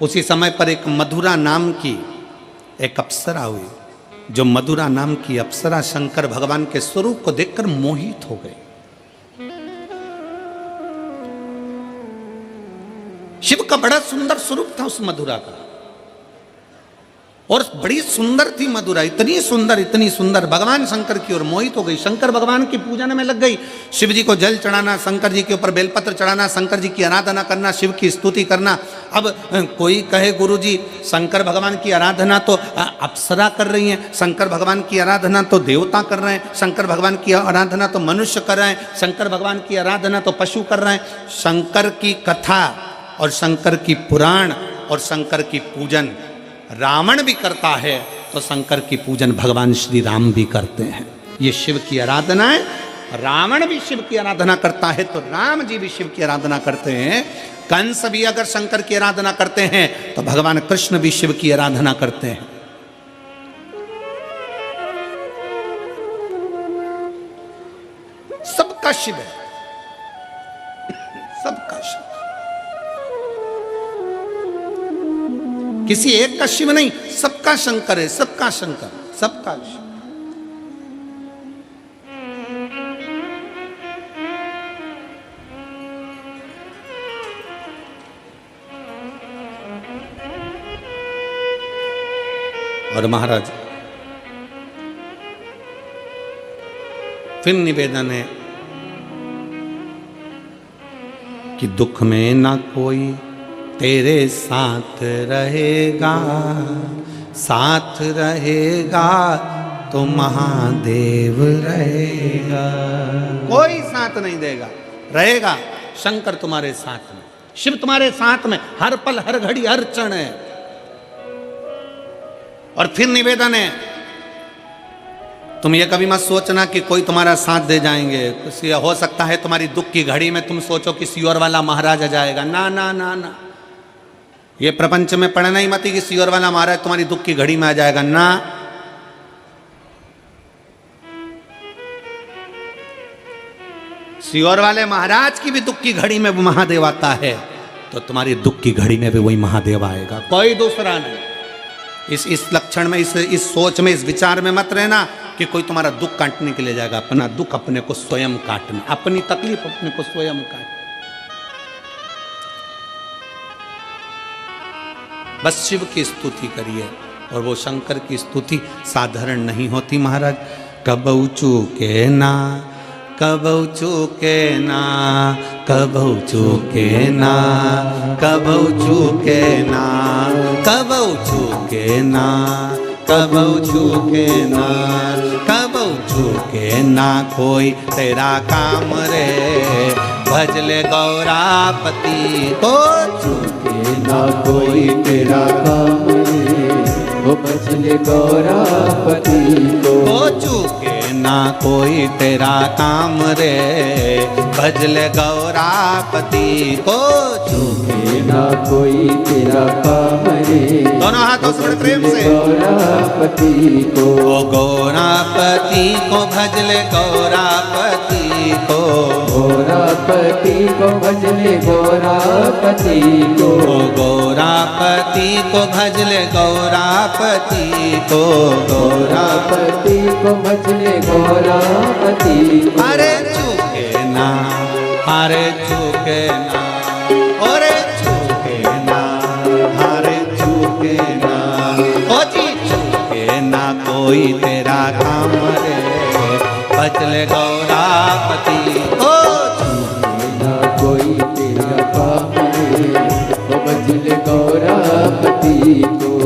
उसी समय पर एक मधुरा नाम की एक अप्सरा हुई। जो मधुरा नाम की अप्सरा शंकर भगवान के स्वरूप को देखकर मोहित हो गई। शिव का बड़ा सुंदर स्वरूप था उस मधुरा का, और बड़ी सुंदर थी मधुरा, इतनी सुंदर भगवान शंकर की ओर मोहित हो गई। शंकर भगवान की पूजन में लग गई। शिव जी को जल चढ़ाना, शंकर जी के ऊपर बेलपत्र चढ़ाना, शंकर जी की आराधना करना, शिव की स्तुति करना। अब कोई कहे गुरुजी शंकर भगवान की आराधना तो अप्सरा कर रही हैं, शंकर भगवान की आराधना तो देवता कर रहे हैं, शंकर भगवान की आराधना तो मनुष्य कर रहे हैं, शंकर भगवान की आराधना तो पशु कर रहे हैं। शंकर की कथा और शंकर की पुराण और शंकर की पूजन रावण भी करता है, तो शंकर की पूजन भगवान श्री राम भी करते हैं। ये शिव की आराधना है। रावण भी शिव की आराधना करता है तो राम जी भी शिव की आराधना करते हैं। कंस भी अगर शंकर की आराधना करते हैं तो भगवान कृष्ण भी शिव की आराधना करते हैं। सबका शिव है, सबका शिव, किसी एक का शिव नहीं, सबका शंकर है, सबका शंकर, सबका शिव। और महाराज फिर निवेदन है कि दुख में ना कोई तेरे साथ रहेगा, साथ रहेगा तो महादेव रहेगा। कोई साथ नहीं देगा, रहेगा। शंकर तुम्हारे साथ में, शिव तुम्हारे साथ में, हर पल हर घड़ी हर क्षण है। और फिर निवेदन है, तुम ये कभी मत सोचना कि कोई तुम्हारा साथ दे जाएंगे। हो सकता है तुम्हारी दुख की घड़ी में तुम सोचो कि सियोर वाला महाराज आ जाएगा। ना ना ना ना, ये प्रपंच में पढ़ना ही मत कि सियोर वाला महाराज तुम्हारी दुख की घड़ी में आ जाएगा। ना, सियोर वाले महाराज की भी दुख की घड़ी में महादेव आता है, तो तुम्हारी दुख की घड़ी में भी वही महादेव आएगा, कोई दूसरा नहीं। इस लक्षण में, इस सोच में, इस विचार में मत रहना कि कोई तुम्हारा दुख काटने के लिए जाएगा। अपना दुख अपने को स्वयं काटना, अपनी तकलीफ अपने को स्वयं काटना। बस शिव की स्तुति करिए, और वो शंकर की स्तुति साधारण नहीं होती महाराज। कबहू चूके ना, कबहू चूके ना, कबहू चूके ना, कबहू चूके ना, कबहू चूके ना, कबहू चूके ना, कबहू चूके ना कोई तेरा काम रे, भजले गौरापति को। चूके ना कोई तेरा काम रे, वो भजले गौरापति को। चूके ना कोई तेरा काम रे, भजले गौरापति को। चूके ना कोई तेरा काम रे, दोनों हाथों से प्रेम से। गौरापति को। ओ गौरापति को भजले गौरापति को, गौरापति को भजले गौरापति को। ओ गौरापति को भजले गौरापति को, गौरापति को भजले गौरापति को। अरे चूके ना, अरे चूके ना, अरे चूके ना, अरे चूके ना, ओ जी चूके ना कोई तेरा काम रे, भजले गौरापति। ओ चूके ना कोई तेरा काम रे, वो भजले गौरापति को।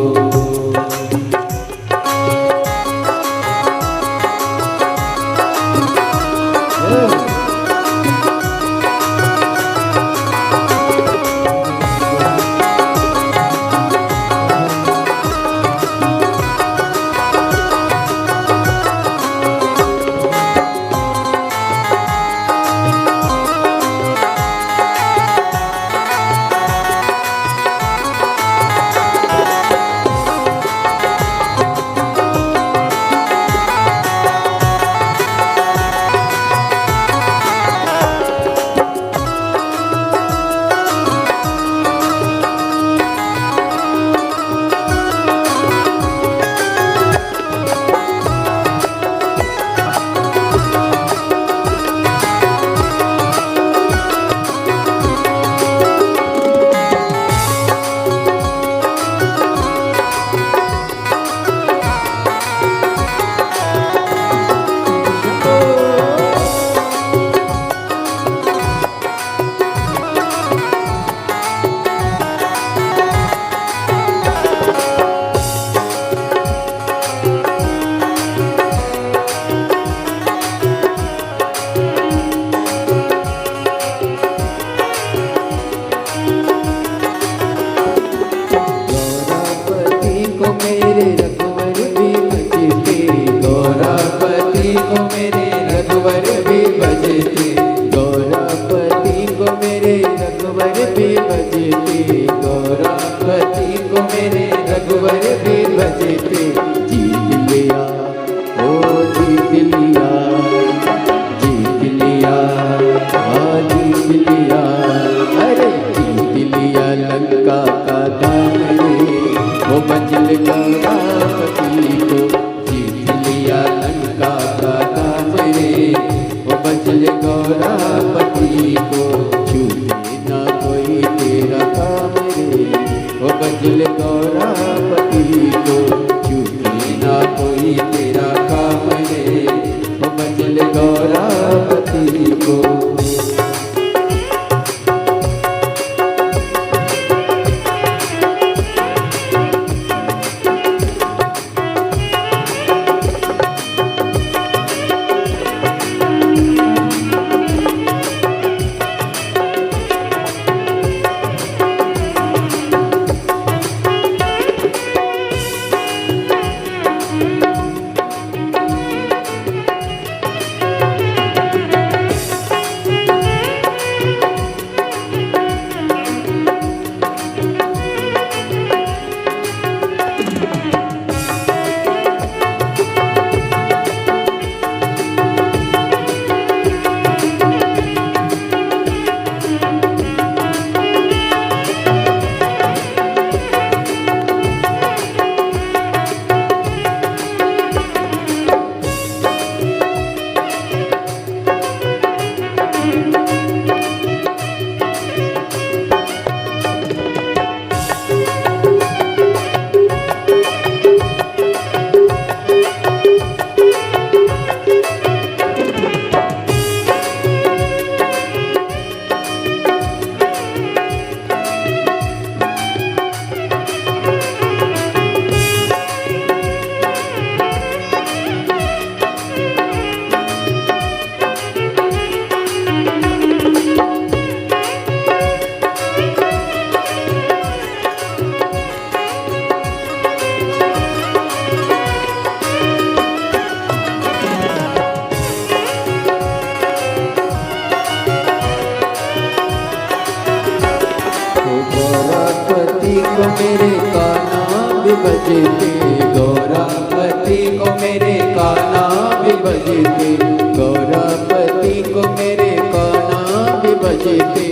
को मेरे काना भी बजते, गौरापति को मेरे काना भी बजते, गौरापति को मेरे काना भी बजते,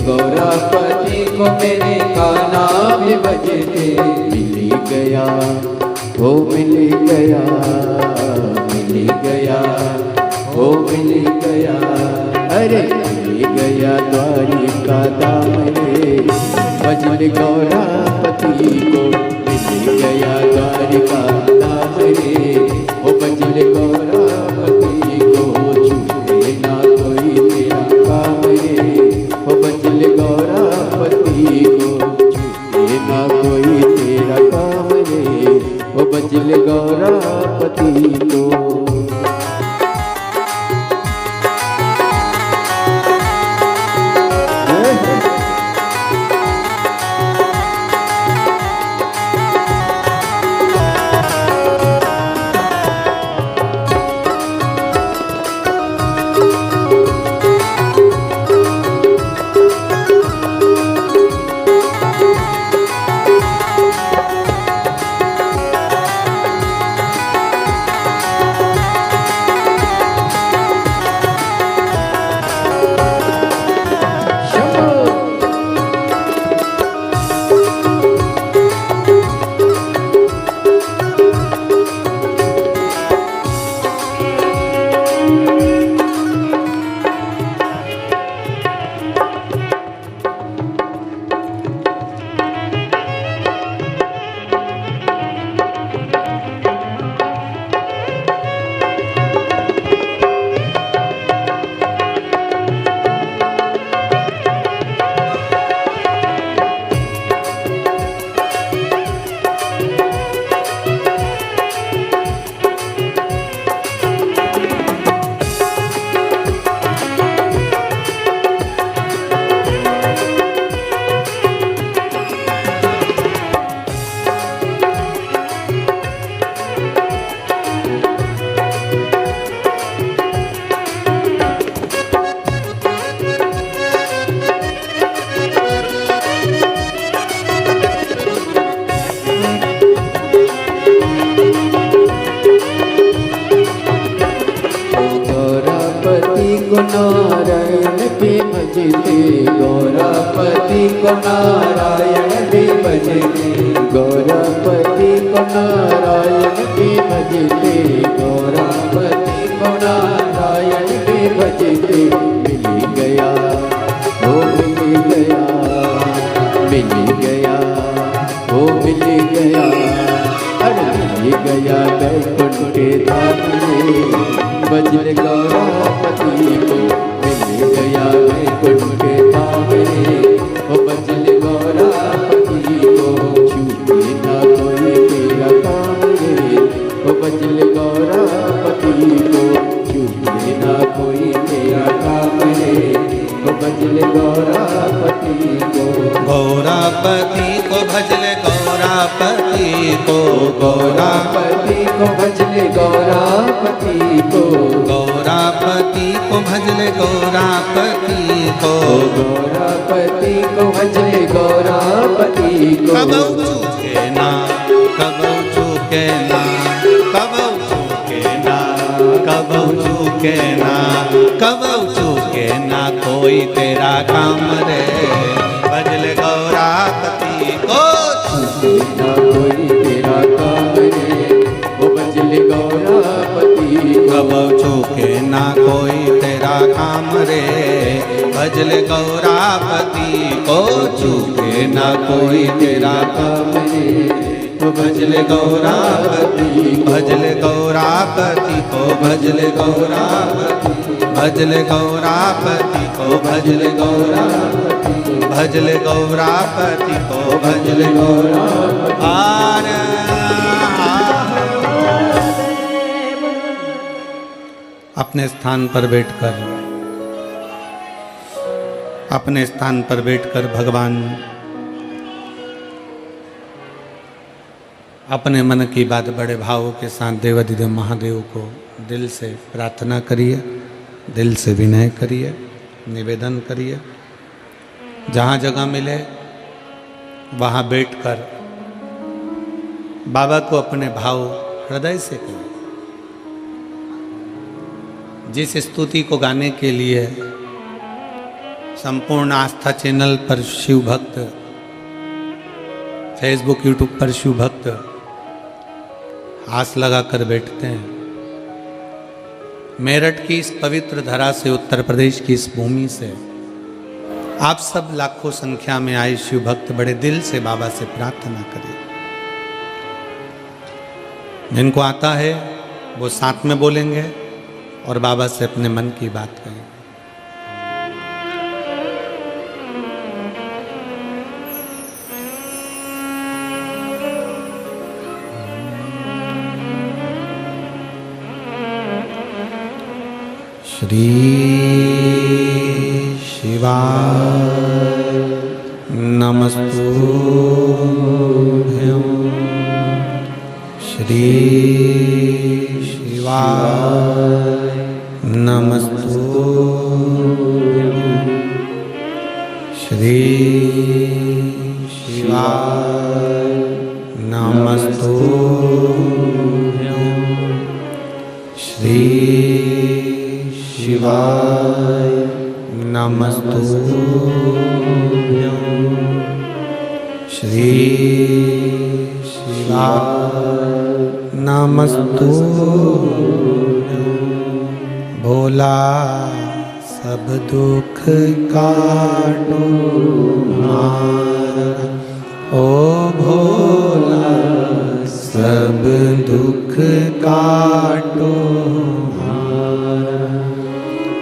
गौरापति को मेरे काना भी बजते। मिल गया वो मिल गया, मिल गया वो मिल गया, अरे मिल गया द्वारिका धाम रे, भजन गौरापति को मिल गया द्वारिका धाम रे, ओ भजन गौरापति को छूटे ना कोई तेरा काम रे, ओ भजन गौरापति को छूटे ना कोई तेरा काम रे, ओ भजन गौरापति को। नारायण भी भजते, गौरापति को नारायण भी भजते, गौरापति को नारायण भी भजते, गौरापति को नारायण भी भजते। मिल गया वो मिल गया, मिल गया वो मिल गया, अरे मिल गया बैकुंठ के धाम में, भजन गौरापति को मिल गया बैकुंठ के धाम में, ओ भजन गौरापति को छूटे ना कोई तेरा काम रे, ओ भजन गौरापति को छूटे ना कोई तेरा काम रे, ओ भजन गौरापति को। गौरापति को भजले गौरापति को, गौरापति को भजले गौरापति को, गौरापति को भजले गौरापति को, गौरापति को भजले गौरापति को। कबौ चूके ना, कबौ चूके ना, कबौ चूके ना, कबौ चूके ना, कबौ चूके ना कोई तेरा काम रे, भजले गौरापति को छूटे ना कोई तेरा काम रे, ओ भजले गौरापति को। कबौ चूके ना कोई तेरा काम रे, भजले गौरापति को चूके ना कोई तेरा काम रे, तो भजले गौरापति, भजले गौरापति को, भजले गौरापति, भजले गौरापति को, भजले गौरापति, भजले गौरापति को, भजले गौरापति। अपने स्थान पर बैठकर, अपने स्थान पर बैठकर भगवान अपने मन की बात बड़े भावों के साथ देवाधिदेव महादेव को दिल से प्रार्थना करिए, दिल से विनय करिए, निवेदन करिए। जहाँ जगह मिले वहां बैठकर बाबा को अपने भाव हृदय से करें। जिस स्तुति को गाने के लिए संपूर्ण आस्था चैनल पर शिव भक्त, फेसबुक यूट्यूब पर शिव भक्त आस लगाकर बैठते हैं, मेरठ की इस पवित्र धरा से, उत्तर प्रदेश की इस भूमि से आप सब लाखों संख्या में आए शिव भक्त बड़े दिल से बाबा से प्रार्थना करें। जिनको आता है वो साथ में बोलेंगे और बाबा से अपने मन की बात कहेंगे। श्री शिवाय नमस्तुभ्यं। श्री शिवाय नमस्तुभ्यं। श्री शिवाय नमस्तुभ्यं। श्री शिवाय नमस्तुभ्यं। श्री शिवाय नमस्तुभ्यं। भोला सब दुख काटो हमारा, ओ भोला सब दुख काटो हमारा।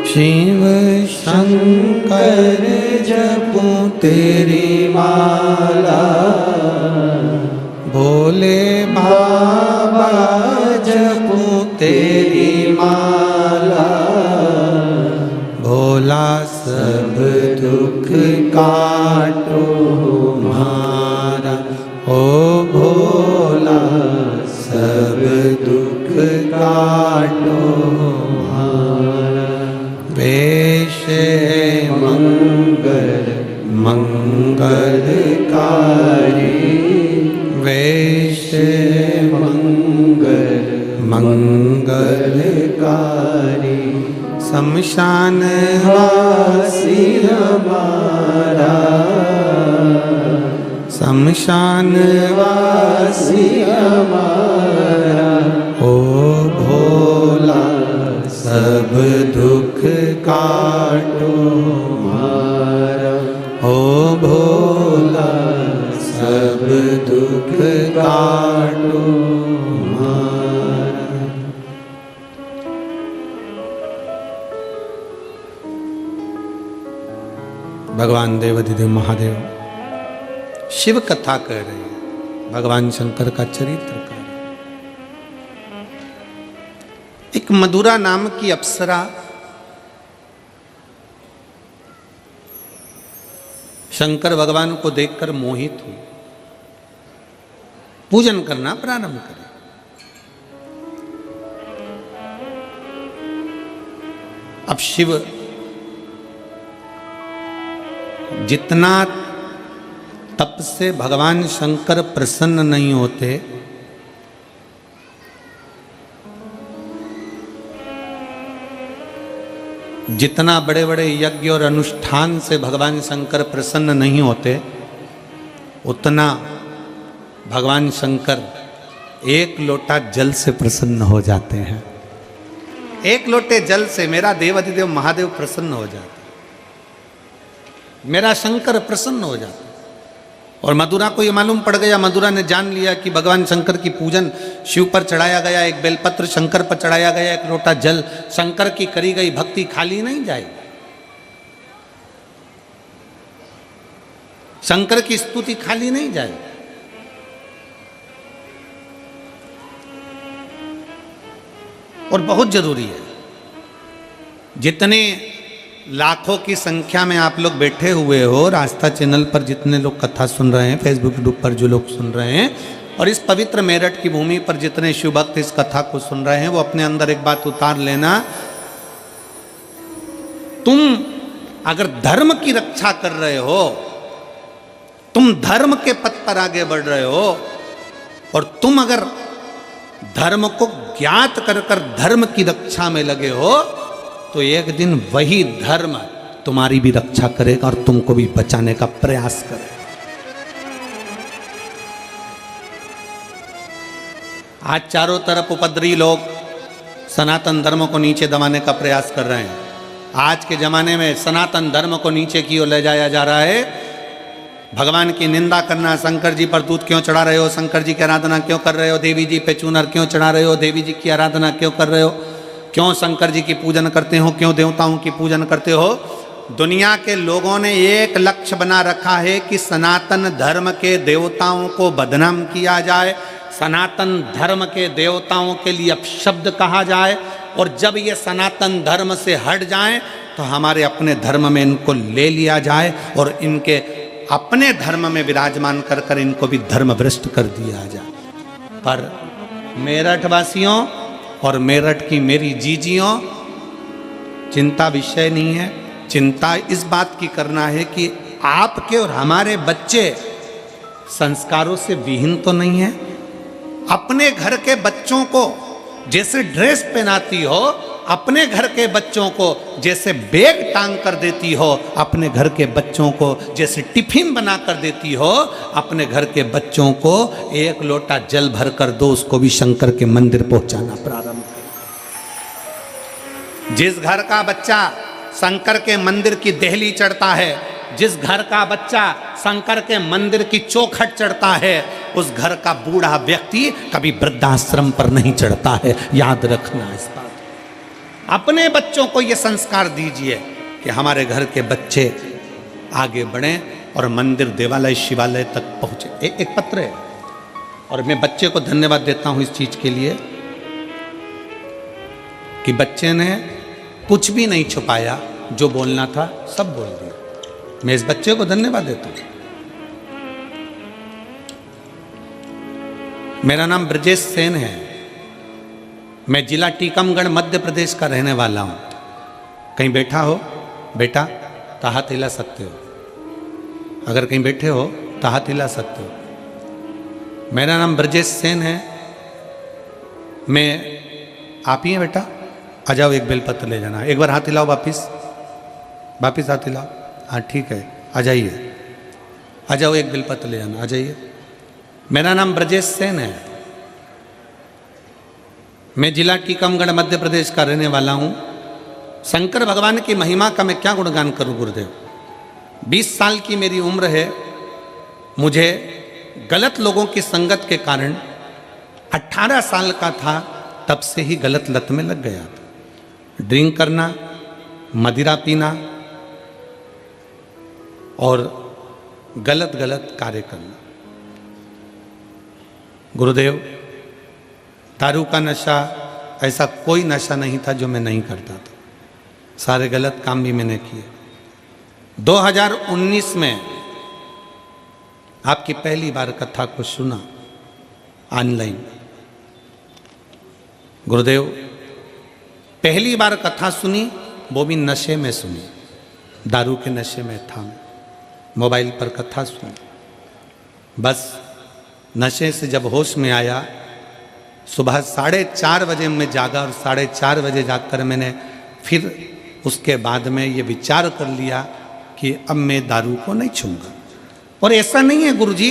शिव शंकर जपूं तेरी माला, भोले बाबा जपूं तेरी माला। भोला सब दुख काटो हमारा, ओ भोला सब दुख काटो हमारा। वेश मंगल मंगलकारी, वेश मंगल मंगलकारी। शमशान वासी हमारा, शमशान वासी हमारा। ओ भोला सब दुख काटो हमारा, ओ भोला सब दुख काटो हमारा। भगवान देवाधिदेव महादेव शिव कथा कह रहे हैं, भगवान शंकर का चरित्र कह रहे हैं। एक मधुरा नाम की अप्सरा शंकर भगवान को देखकर मोहित हुई, पूजन करना प्रारंभ करे। अब शिव जितना तप से भगवान शंकर प्रसन्न नहीं होते, जितना बड़े बड़े यज्ञ और अनुष्ठान से भगवान शंकर प्रसन्न नहीं होते, उतना भगवान शंकर एक लोटा जल से प्रसन्न हो जाते हैं। एक लोटे जल से मेरा देवाधिदेव महादेव प्रसन्न हो जाते, मेरा शंकर प्रसन्न हो जाता। और मधुरा को ये मालूम पड़ गया, मधुरा ने जान लिया कि भगवान शंकर की पूजन शिव पर चढ़ाया गया, एक बेलपत्र शंकर पर चढ़ाया गया, एक लोटा जल, शंकर की करी गई भक्ति खाली नहीं जाएगी। शंकर की स्तुति खाली नहीं जाएगी। और बहुत जरूरी है, जितने लाखों की संख्या में आप लोग बैठे हुए हो, आस्था चैनल पर जितने लोग कथा सुन रहे हैं, फेसबुक यूट्यूब पर जो लोग सुन रहे हैं, और इस पवित्र मेरठ की भूमि पर जितने शिव भक्त इस कथा को सुन रहे हैं, वो अपने अंदर एक बात उतार लेना, तुम अगर धर्म की रक्षा कर रहे हो तुम धर्म के पथ पर आगे बढ़ रहे हो, और तुम अगर धर्म को ज्ञात कर कर धर्म की रक्षा में लगे हो, तो एक दिन वही धर्म तुम्हारी भी रक्षा करेगा और तुमको भी बचाने का प्रयास करेगा। आज चारों तरफ उपद्रवी लोग सनातन धर्म को नीचे दबाने का प्रयास कर रहे हैं। आज के जमाने में सनातन धर्म को नीचे की ओर ले जाया जा रहा है। भगवान की निंदा करना, शंकर जी पर दूध क्यों चढ़ा रहे हो, शंकर जी की आराधना क्यों कर रहे हो, देवी जी पे चूनर क्यों चढ़ा रहे हो, देवी जी की आराधना क्यों कर रहे हो, क्यों शंकर जी की पूजन करते हो, क्यों देवताओं की पूजन करते हो। दुनिया के लोगों ने एक लक्ष्य बना रखा है कि सनातन धर्म के देवताओं को बदनाम किया जाए, सनातन धर्म के देवताओं के लिए अपशब्द कहा जाए, और जब ये सनातन धर्म से हट जाए तो हमारे अपने धर्म में इनको ले लिया जाए और इनके अपने धर्म में विराजमान कर कर इनको भी धर्म भ्रष्ट कर दिया जाए। पर मेरठ वासियों और मेरठ की मेरी जीजियों, चिंता विषय नहीं है। चिंता इस बात की करना है कि आपके और हमारे बच्चे संस्कारों से विहीन तो नहीं है। अपने घर के बच्चों को जैसे ड्रेस पहनाती हो, अपने घर के बच्चों को जैसे बैग टांग कर देती हो, अपने घर के बच्चों को जैसे टिफिन बना कर देती हो, अपने घर के बच्चों को एक लोटा जल भर कर दो, उसको भी शंकर के मंदिर पहुंचाना प्रारंभ करो। जिस घर का बच्चा शंकर के मंदिर की देहली चढ़ता है, जिस घर का बच्चा शंकर के मंदिर की चौखट चढ़ता है, उस घर का बूढ़ा व्यक्ति कभी वृद्धाश्रम पर नहीं चढ़ता है। याद रखना इस बात। अपने बच्चों को यह संस्कार दीजिए कि हमारे घर के बच्चे आगे बढ़ें और मंदिर, देवालय, शिवालय तक पहुंचे। एक पत्र है, और मैं बच्चे को धन्यवाद देता हूं इस चीज के लिए कि बच्चे ने कुछ भी नहीं छुपाया, जो बोलना था सब बोल दिया। मैं इस बच्चे को धन्यवाद देता हूं। मेरा नाम ब्रजेश सेन है। मैं जिला टीकमगढ़ मध्य प्रदेश का रहने वाला हूं। कहीं बैठा हो बेटा तो हाथ हिला सकते हो, अगर कहीं बैठे हो तो हाथ हिला सकते हो। मेरा नाम ब्रजेश सेन है। मैं आप ही हैं बेटा? आ जाओ, एक बेलपत्र ले जाना। एक बार हाथ हिलाओ, वापिस हाथ हिलाओ। हाँ ठीक है, आ जाइए, आ जाओ, एक बेलपत्र ले जाना, आ जाइए। मेरा नाम ब्रजेश सेन है। मैं जिला टीकमगढ़ मध्य प्रदेश का रहने वाला हूँ। शंकर भगवान की महिमा का मैं क्या गुणगान करूँ गुरुदेव। 20 साल की मेरी उम्र है। मुझे गलत लोगों की संगत के कारण 18 साल का था तब से ही गलत लत में लग गया था। ड्रिंक करना, मदिरा पीना और गलत गलत कार्य करना। गुरुदेव, दारू का नशा, ऐसा कोई नशा नहीं था जो मैं नहीं करता था। सारे गलत काम भी मैंने किए। 2019 में आपकी पहली बार कथा को सुना ऑनलाइन। गुरुदेव, पहली बार कथा सुनी, वो भी नशे में सुनी। दारू के नशे में था। मोबाइल पर कथा सुनी। बस नशे से जब होश में आया, सुबह 4:30 बजे मैं जागा और 4:30 बजे जाकर मैंने फिर उसके बाद में ये विचार कर लिया कि अब मैं दारू को नहीं छूंगा। और ऐसा नहीं है गुरुजी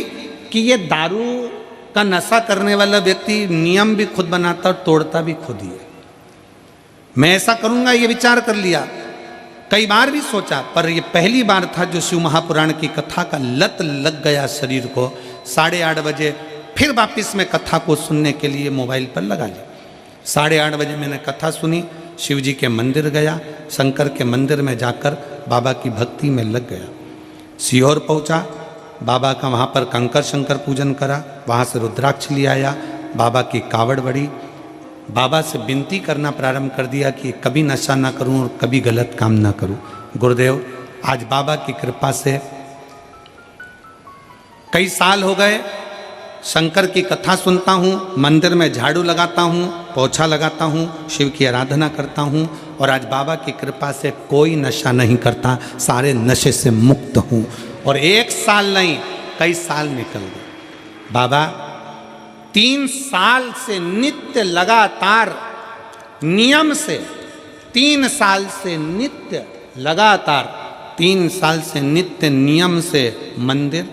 कि ये दारू का नशा करने वाला व्यक्ति नियम भी खुद बनाता और तोड़ता भी खुद ही है। मैं ऐसा करूंगा ये विचार कर लिया, कई बार भी सोचा, पर ये पहली बार था जो शिव महापुराण की कथा का लत लग गया शरीर को। 8:30 बजे फिर वापस मैं कथा को सुनने के लिए मोबाइल पर लगा लिया। 8:30 बजे मैंने कथा सुनी, शिव जी के मंदिर गया, शंकर के मंदिर में जाकर बाबा की भक्ति में लग गया। सीहोर पहुंचा, बाबा का वहाँ पर कंकर शंकर पूजन करा, वहाँ से रुद्राक्ष ले आया, बाबा की कावड़ बढ़ी। बाबा से विनती करना प्रारंभ कर दिया कि कभी नशा ना करूं और कभी गलत काम ना करूं। गुरुदेव, आज बाबा की कृपा से कई साल हो गए, शंकर की कथा सुनता हूँ, मंदिर में झाड़ू लगाता हूँ, पोछा लगाता हूँ, शिव की आराधना करता हूँ, और आज बाबा की कृपा से कोई नशा नहीं करता, सारे नशे से मुक्त हूँ। और 1 साल नहीं, कई साल निकल गए। बाबा 3 साल से नित्य लगातार नियम से 3 साल से नित्य लगातार 3 साल से नित्य नियम से मंदिर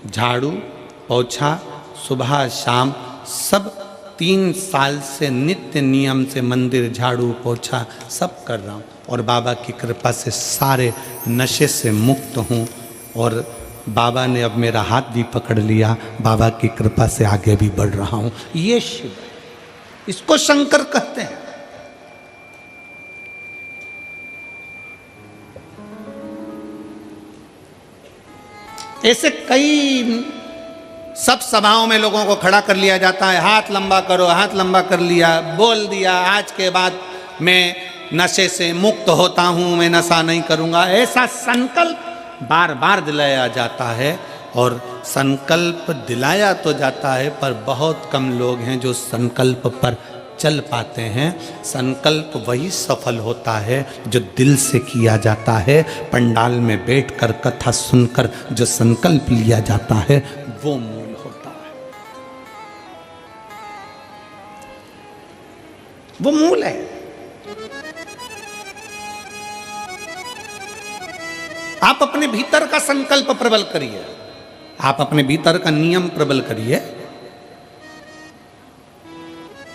झाड़ू पोछा सुबह शाम सब 3 साल से नित्य नियम से मंदिर झाड़ू पोछा सब कर रहा हूँ और बाबा की कृपा से सारे नशे से मुक्त हूँ। और बाबा ने अब मेरा हाथ भी पकड़ लिया, बाबा की कृपा से आगे भी बढ़ रहा हूँ। ये शिव, इसको शंकर कहते हैं। ऐसे कई सब सभाओं में लोगों को खड़ा कर लिया जाता है, हाथ लंबा करो, हाथ लंबा कर लिया, बोल दिया आज के बाद मैं नशे से मुक्त होता हूं, मैं नशा नहीं करूंगा। ऐसा संकल्प बार बार दिलाया जाता है और संकल्प दिलाया तो जाता है पर बहुत कम लोग हैं जो संकल्प पर चल पाते हैं। संकल्प वही सफल होता है जो दिल से किया जाता है। पंडाल में बैठकर कथा सुनकर जो संकल्प लिया जाता है वो मूल होता है, वो मूल है। आप अपने भीतर का संकल्प प्रबल करिए, आप अपने भीतर का नियम प्रबल करिए।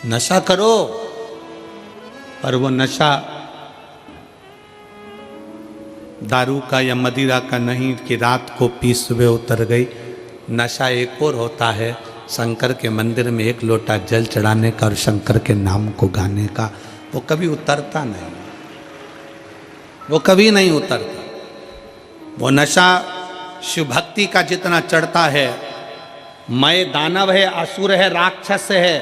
नशा करो पर वो नशा दारू का या मदिरा का नहीं कि रात को पी सुबह उतर गई। नशा एक और होता है, शंकर के मंदिर में 1 लोटा जल चढ़ाने का और शंकर के नाम को गाने का। वो कभी उतरता नहीं, वो कभी नहीं उतरता। वो नशा शिव भक्ति का जितना चढ़ता है, मैं दानव है, असुर है, राक्षस है,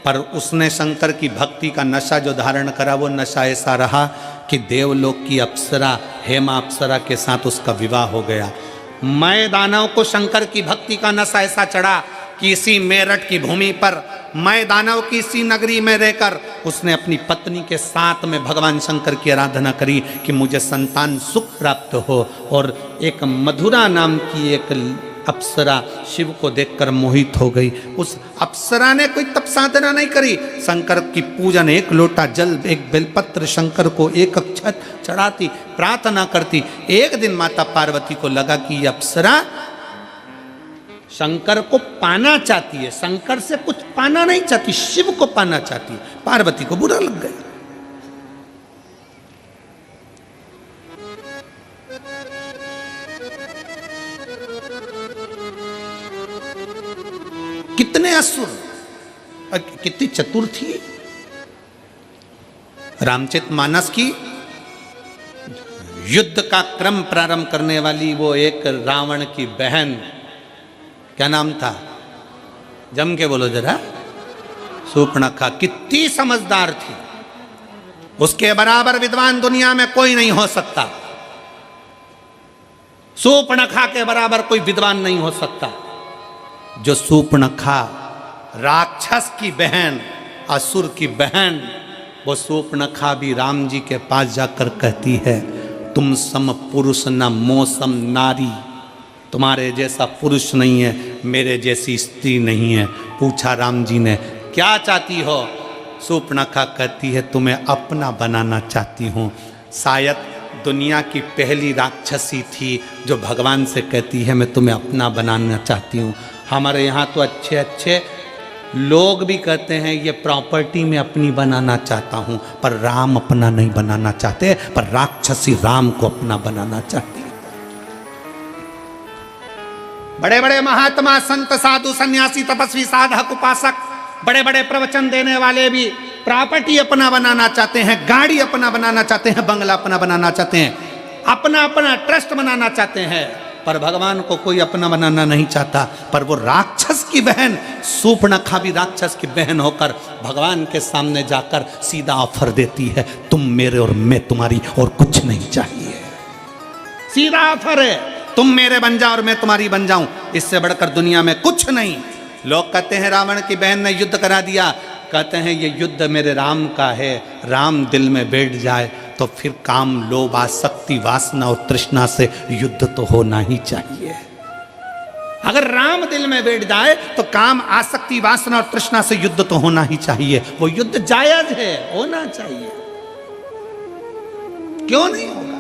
पर उसने शंकर की भक्ति का नशा जो धारण करा वो नशा ऐसा रहा कि देवलोक की अप्सरा हेमा अप्सरा के साथ उसका विवाह हो गया। मैं दानव को शंकर की भक्ति का नशा ऐसा चढ़ा कि इसी मेरठ की भूमि पर मैं दानव की इसी नगरी में रहकर उसने अपनी पत्नी के साथ में भगवान शंकर की आराधना करी कि मुझे संतान सुख प्राप्त हो। और एक मधुरा नाम की एक अप्सरा शिव को देखकर मोहित हो गई। उस अप्सरा ने कोई तप साधना नहीं करी, शंकर की पूजन 1 लोटा जल 1 बेलपत्र शंकर को 1 अक्षत चढ़ाती, प्रार्थना करती। एक दिन माता पार्वती को लगा कि ये अप्सरा शंकर को पाना चाहती है, शंकर से कुछ पाना नहीं चाहती, शिव को पाना चाहती है। पार्वती को बुरा लग गया। कितने असुर, कितनी चतुर थी। रामचरितमानस की युद्ध का क्रम प्रारंभ करने वाली वो एक रावण की बहन, क्या नाम था, जम के बोलो जरा, शूर्पणखा। कितनी समझदार थी, उसके बराबर विद्वान दुनिया में कोई नहीं हो सकता। शूर्पणखा के बराबर कोई विद्वान नहीं हो सकता। जो शूर्पणखा राक्षस की बहन, असुर की बहन, वो शूर्पणखा भी राम जी के पास जाकर कहती है, तुम सम पुरुष न मोसम नारी, तुम्हारे जैसा पुरुष नहीं है, मेरे जैसी स्त्री नहीं है। पूछा राम जी ने क्या चाहती हो? शूर्पणखा कहती है तुम्हें अपना बनाना चाहती हूँ। शायद दुनिया की पहली राक्षसी थी जो भगवान से कहती है मैं तुम्हें अपना बनाना चाहती हूँ। हमारे यहाँ तो अच्छे अच्छे लोग भी कहते हैं ये प्रॉपर्टी में अपनी बनाना चाहता हूँ, पर राम अपना नहीं बनाना चाहते, पर राक्षसी राम को अपना बनाना चाहती है। बड़े बड़े महात्मा, संत, साधु, सन्यासी, तपस्वी, साधक, उपासक, बड़े बड़े प्रवचन देने वाले भी प्रॉपर्टी अपना बनाना चाहते हैं, गाड़ी अपना बनाना चाहते हैं, बंगला अपना बनाना चाहते हैं, अपना अपना ट्रस्ट बनाना चाहते हैं, पर भगवान को कोई अपना बनाना नहीं चाहता। पर वो राक्षस की बहन शूर्पणखा भी राक्षस की बहन होकर भगवान के सामने जाकर सीधा ऑफर देती है, तुम मेरे और मैं तुम्हारी, और कुछ नहीं चाहिए। सीधा ऑफर है, तुम मेरे बन जाओ और मैं तुम्हारी बन जाऊं, इससे बढ़कर दुनिया में कुछ नहीं। लोग कहते हैं रावण की बहन ने युद्ध करा दिया, कहते हैं ये युद्ध मेरे राम का है। राम दिल में बैठ जाए तो फिर काम, लोभ, आसक्ति, वासना और तृष्णा से युद्ध तो होना ही चाहिए। अगर राम दिल में बैठ जाए तो काम, आसक्ति, वासना और तृष्णा से युद्ध तो होना ही चाहिए। वो युद्ध जायज है, होना चाहिए, क्यों नहीं होगा?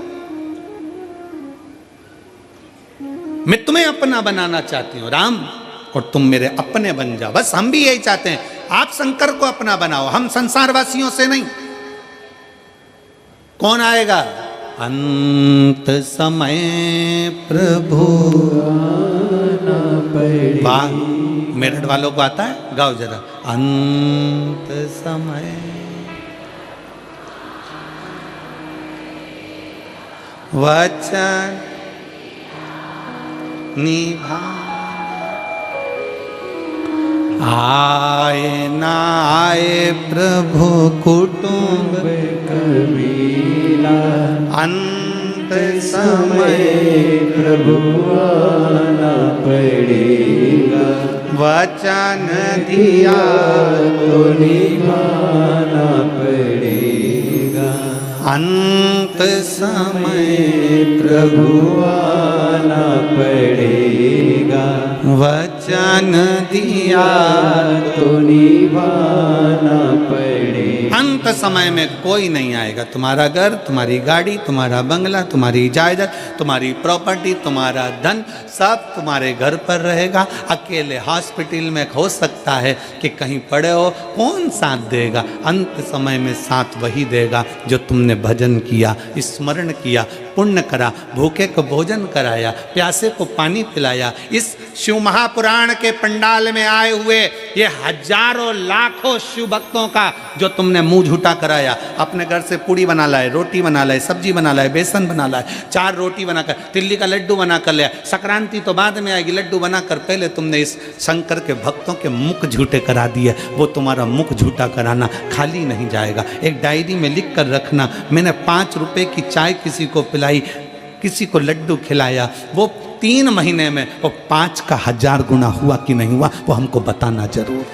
मैं तुम्हें अपना बनाना चाहती हूं राम, और तुम मेरे अपने बन जाओ। बस हम भी यही चाहते हैं, आप शंकर को अपना बनाओ, हम संसारवासियों से नहीं। कौन आएगा? अंत समय प्रभु वाह, मेरठ वालों को आता है? गाओ जरा। अंत समय वचन निभा, आए ना आए प्रभु कुटुंब कबीला, अंत समय प्रभु आना पड़ेगा, वचन दिया तो निभाना पड़ेगा, अंत समय प्रभु आना पड़ेगा, वचन दिया तो निभाना पड़ेगा। अंत समय में कोई नहीं आएगा। तुम्हारा घर, तुम्हारी गाड़ी, तुम्हारा बंगला, तुम्हारी जायदाद, तुम्हारी प्रॉपर्टी, तुम्हारा धन सब तुम्हारे घर पर रहेगा। अकेले हॉस्पिटल में हो सकता है कि कहीं पड़े हो, कौन साथ देगा? अंत समय में साथ वही देगा जो तुमने भजन किया, स्मरण किया, पुण्य करा, भूखे को भोजन कराया, प्यासे को पानी पिलाया। इस शिव महापुराण के पंडाल में आए हुए ये हजारों लाखों शिव भक्तों का जो तुमने मुंह झूठा कराया, अपने घर से पूड़ी बना लाए, रोटी बना लाए, सब्जी बना लाए, बेसन बना लाए, 4 रोटी बनाकर, तिल्ली का लड्डू बनाकर ले, संक्रांति तो बाद में आएगी, लड्डू बनाकर पहले तुमने इस शंकर के भक्तों के मुख झूठे करा दिए। वो तुम्हारा मुख झूठा कराना खाली नहीं जाएगा। एक डायरी में लिख कर रखना, मैंने 5 रुपए की चाय किसी को पिलाई, किसी को लड्डू खिलाया, वो 3 महीने में वो 5 का 1000 गुना हुआ कि नहीं हुआ, वो हमको बताना जरूर,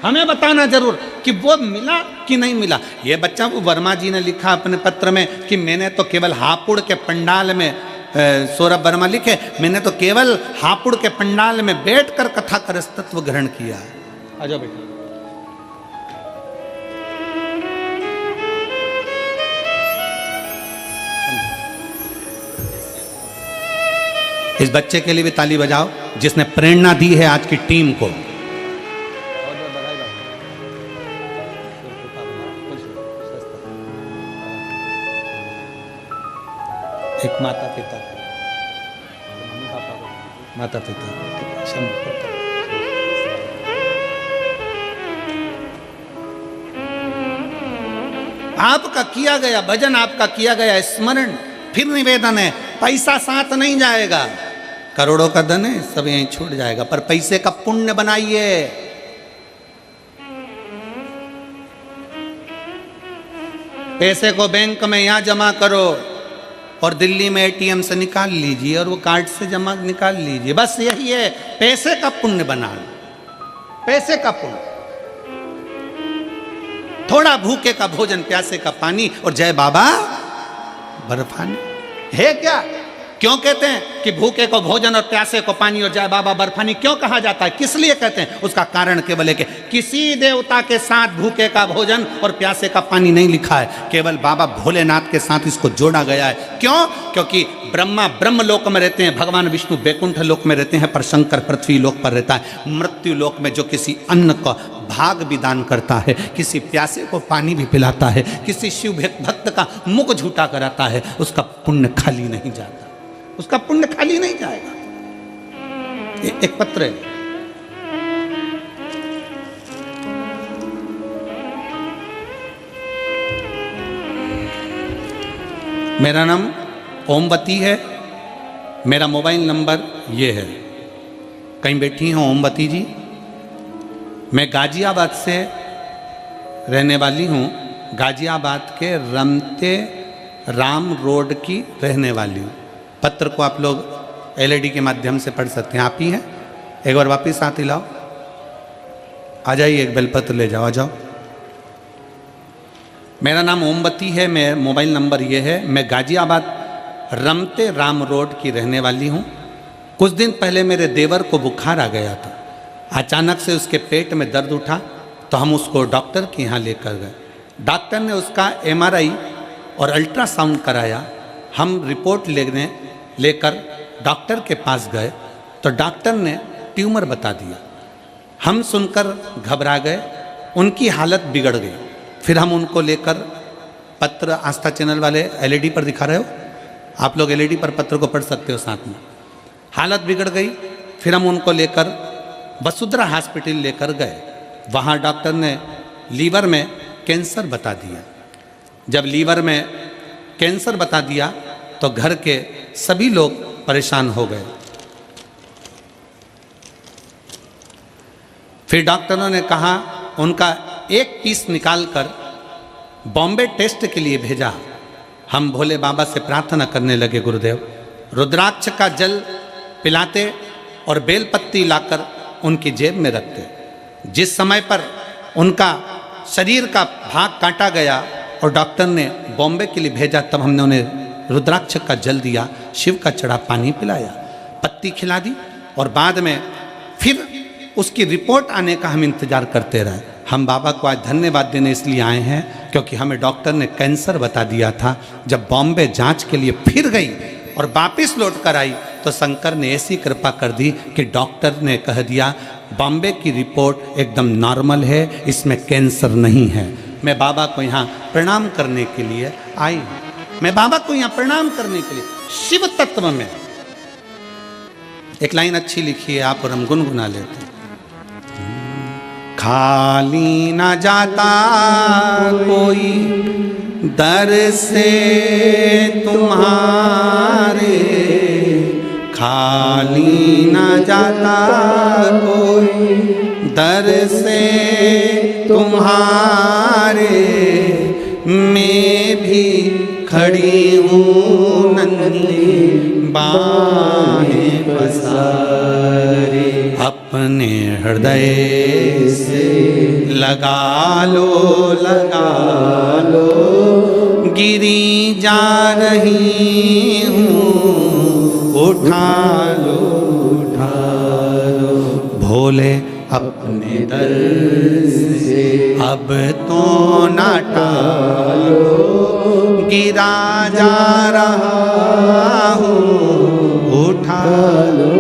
हमें बताना जरूर कि वो मिला कि नहीं मिला। ये बच्चा, वो वर्मा जी ने लिखा अपने पत्र में कि मैंने तो केवल हापुड़ के पंडाल में, सौरभ वर्मा लिखे, मैंने तो केवल हापुड़ के पंडाल में बैठकर कथा का रस तत्व ग्रहण किया। आ जाओ बेटा। इस बच्चे के लिए भी ताली बजाओ जिसने प्रेरणा दी है आज की टीम को। एक माता पिता, माता पिता आपका किया गया भजन, आपका किया गया स्मरण, फिर निवेदन है, पैसा साथ नहीं जाएगा, करोड़ों का धन है सब यहीं छूट जाएगा, पर पैसे का पुण्य बनाइए। पैसे को बैंक में यहां जमा करो और दिल्ली में एटीएम से निकाल लीजिए और वो कार्ड से जमा निकाल लीजिए, बस यही है पैसे का पुण्य बनाना, पैसे का पुण्य। थोड़ा भूखे का भोजन, प्यासे का पानी और जय बाबा बर्फानी है क्या? क्यों कहते हैं कि भूखे को भोजन और प्यासे को पानी और जय बाबा बर्फानी क्यों कहा जाता है? किस लिए कहते हैं? उसका कारण केवल है कि किसी देवता के साथ भूखे का भोजन और प्यासे का पानी नहीं लिखा है, केवल बाबा भोलेनाथ के साथ इसको जोड़ा गया है। क्यों? क्योंकि ब्रह्मा ब्रह्म लोक में रहते हैं, भगवान विष्णु बैकुंठ लोक में रहते हैं, पर शंकर पृथ्वी लोक पर रहता है। मृत्यु लोक में जो किसी अन्न का भाग भी दान करता है, किसी प्यासे को पानी भी पिलाता है, किसी शिव भक्त का मुख झूठा कराता है, उसका पुण्य खाली नहीं जाता, उसका पुण्य खाली नहीं जाएगा। एक पत्र है, मेरा नाम ओमवती है, मेरा मोबाइल नंबर ये है। कहीं बैठी हैं ओमवती जी? मैं गाजियाबाद से रहने वाली हूँ, गाजियाबाद के रमते राम रोड की रहने वाली हूँ। पत्र को आप लोग एलईडी के माध्यम से पढ़ सकते हैं। आप ही हैं? एक बार वापस साथ हिलाओ, आ जाइए, एक बेलपत्र ले जाओ, आ जाओ। मेरा नाम ओमवती है, मैं मोबाइल नंबर ये है। मैं गाजियाबाद रमते राम रोड की रहने वाली हूँ। कुछ दिन पहले मेरे देवर को बुखार आ गया था। अचानक से उसके पेट में दर्द उठा तो हम उसको डॉक्टर के यहाँ लेकर गए। डॉक्टर ने उसका MRI और अल्ट्रासाउंड कराया। हम रिपोर्ट लेकर डॉक्टर के पास गए तो डॉक्टर ने ट्यूमर बता दिया। हम सुनकर घबरा गए, उनकी हालत बिगड़ गई। फिर हम उनको लेकर पत्र, आस्था चैनल वाले LED पर दिखा रहे हो, आप लोग LED पर पत्र को पढ़ सकते हो साथ में। हालत बिगड़ गई। फिर हम उनको लेकर वसुंधरा हॉस्पिटल लेकर गए। वहाँ डॉक्टर ने लीवर में कैंसर बता दिया। जब लीवर में कैंसर बता दिया तो घर के सभी लोग परेशान हो गए। फिर डॉक्टरों ने कहा, उनका एक पीस निकालकर बॉम्बे टेस्ट के लिए भेजा। हम भोले बाबा से प्रार्थना करने लगे, गुरुदेव रुद्राक्ष का जल पिलाते और बेलपत्ती लाकर उनकी जेब में रखते। जिस समय पर उनका शरीर का भाग काटा गया और डॉक्टर ने बॉम्बे के लिए भेजा, तब हमने उन्हें रुद्राक्ष का जल दिया, शिव का चढ़ा पानी पिलाया, पत्ती खिला दी और बाद में फिर उसकी रिपोर्ट आने का हम इंतजार करते रहे। हम बाबा को आज धन्यवाद देने इसलिए आए हैं क्योंकि हमें डॉक्टर ने कैंसर बता दिया था। जब बॉम्बे जांच के लिए फिर गई और वापस लौट कर आई तो शंकर ने ऐसी कृपा कर दी कि डॉक्टर ने कह दिया बॉम्बे की रिपोर्ट एकदम नॉर्मल है, इसमें कैंसर नहीं है। मैं बाबा को यहाँ प्रणाम करने के लिए आई हूँ। मैं बाबा को यहाँ प्रणाम करने के लिए शिव तत्व में एक लाइन अच्छी लिखी है, आप और हम गुनगुना लेते हैं। खाली ना जाता कोई दर से तुम्हारे, खाली ना जाता कोई दर से तुम्हारे, मैं भी खड़ी हूँ नन्ही बाहें पसारे, अपने हृदय से लगा लो गिरी जा रही हूँ, उठा लो भोले अपने दर से अब तो ना टालो, गिरा जा रहा हूँ, उठा लो।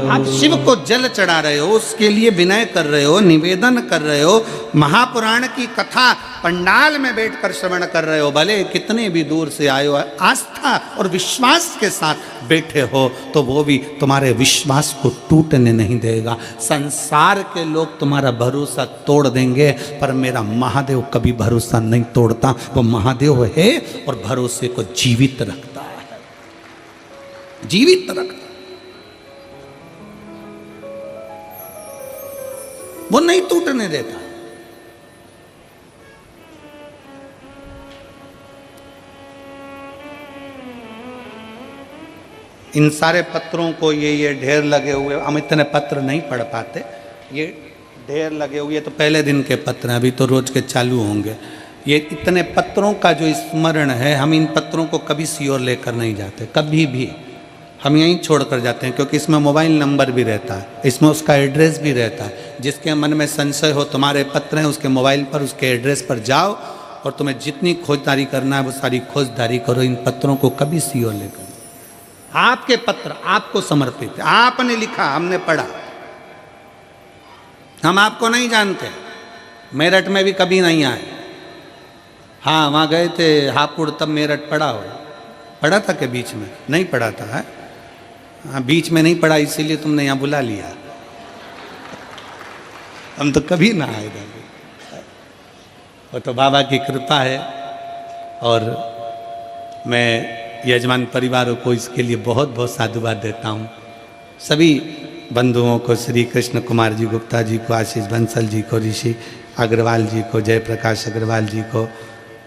आप शिव को जल चढ़ा रहे हो, उसके लिए विनय कर रहे हो, निवेदन कर रहे हो, महापुराण की कथा पंडाल में बैठकर श्रवण कर रहे हो, भले कितने भी दूर से आए हो, आस्था और विश्वास के साथ बैठे हो तो वो भी तुम्हारे विश्वास को टूटने नहीं देगा। संसार के लोग तुम्हारा भरोसा तोड़ देंगे पर मेरा महादेव कभी भरोसा नहीं तोड़ता। वो महादेव है और भरोसे को जीवित रखता है, जीवित रखता, वो नहीं टूटने देता। इन सारे पत्रों को ये ढेर लगे हुए, हम इतने पत्र नहीं पढ़ पाते, ये ढेर लगे हुए तो पहले दिन के पत्र हैं, अभी तो रोज के चालू होंगे। ये इतने पत्रों का जो स्मरण है, हम इन पत्रों को कभी सीओर लेकर नहीं जाते, कभी भी हम यहीं छोड़ कर जाते हैं क्योंकि इसमें मोबाइल नंबर भी रहता है, इसमें उसका एड्रेस भी रहता है। जिसके मन में संशय हो, तुम्हारे पत्र हैं, उसके मोबाइल पर उसके एड्रेस पर जाओ और तुम्हें जितनी खोजदारी करना है वो सारी खोजदारी करो। इन पत्रों को कभी सीओर लेकर, आपके पत्र आपको समर्पित, आपने लिखा, हमने पढ़ा, हम आपको नहीं जानते। मेरठ में भी कभी नहीं आए, हाँ वहाँ गए थे हापुड़, तब मेरठ पढ़ा था कि बीच में नहीं पढ़ा था है? हाँ बीच में नहीं पढ़ा इसीलिए तुमने यहाँ बुला लिया, हम तो कभी ना आए थे। वो तो बाबा की कृपा है और मैं यजमान परिवारों को इसके लिए बहुत बहुत साधुवाद देता हूँ। सभी बंधुओं को, श्री कृष्ण कुमार जी गुप्ता जी को, आशीष बंसल जी को, ऋषि अग्रवाल जी को, जयप्रकाश अग्रवाल जी को,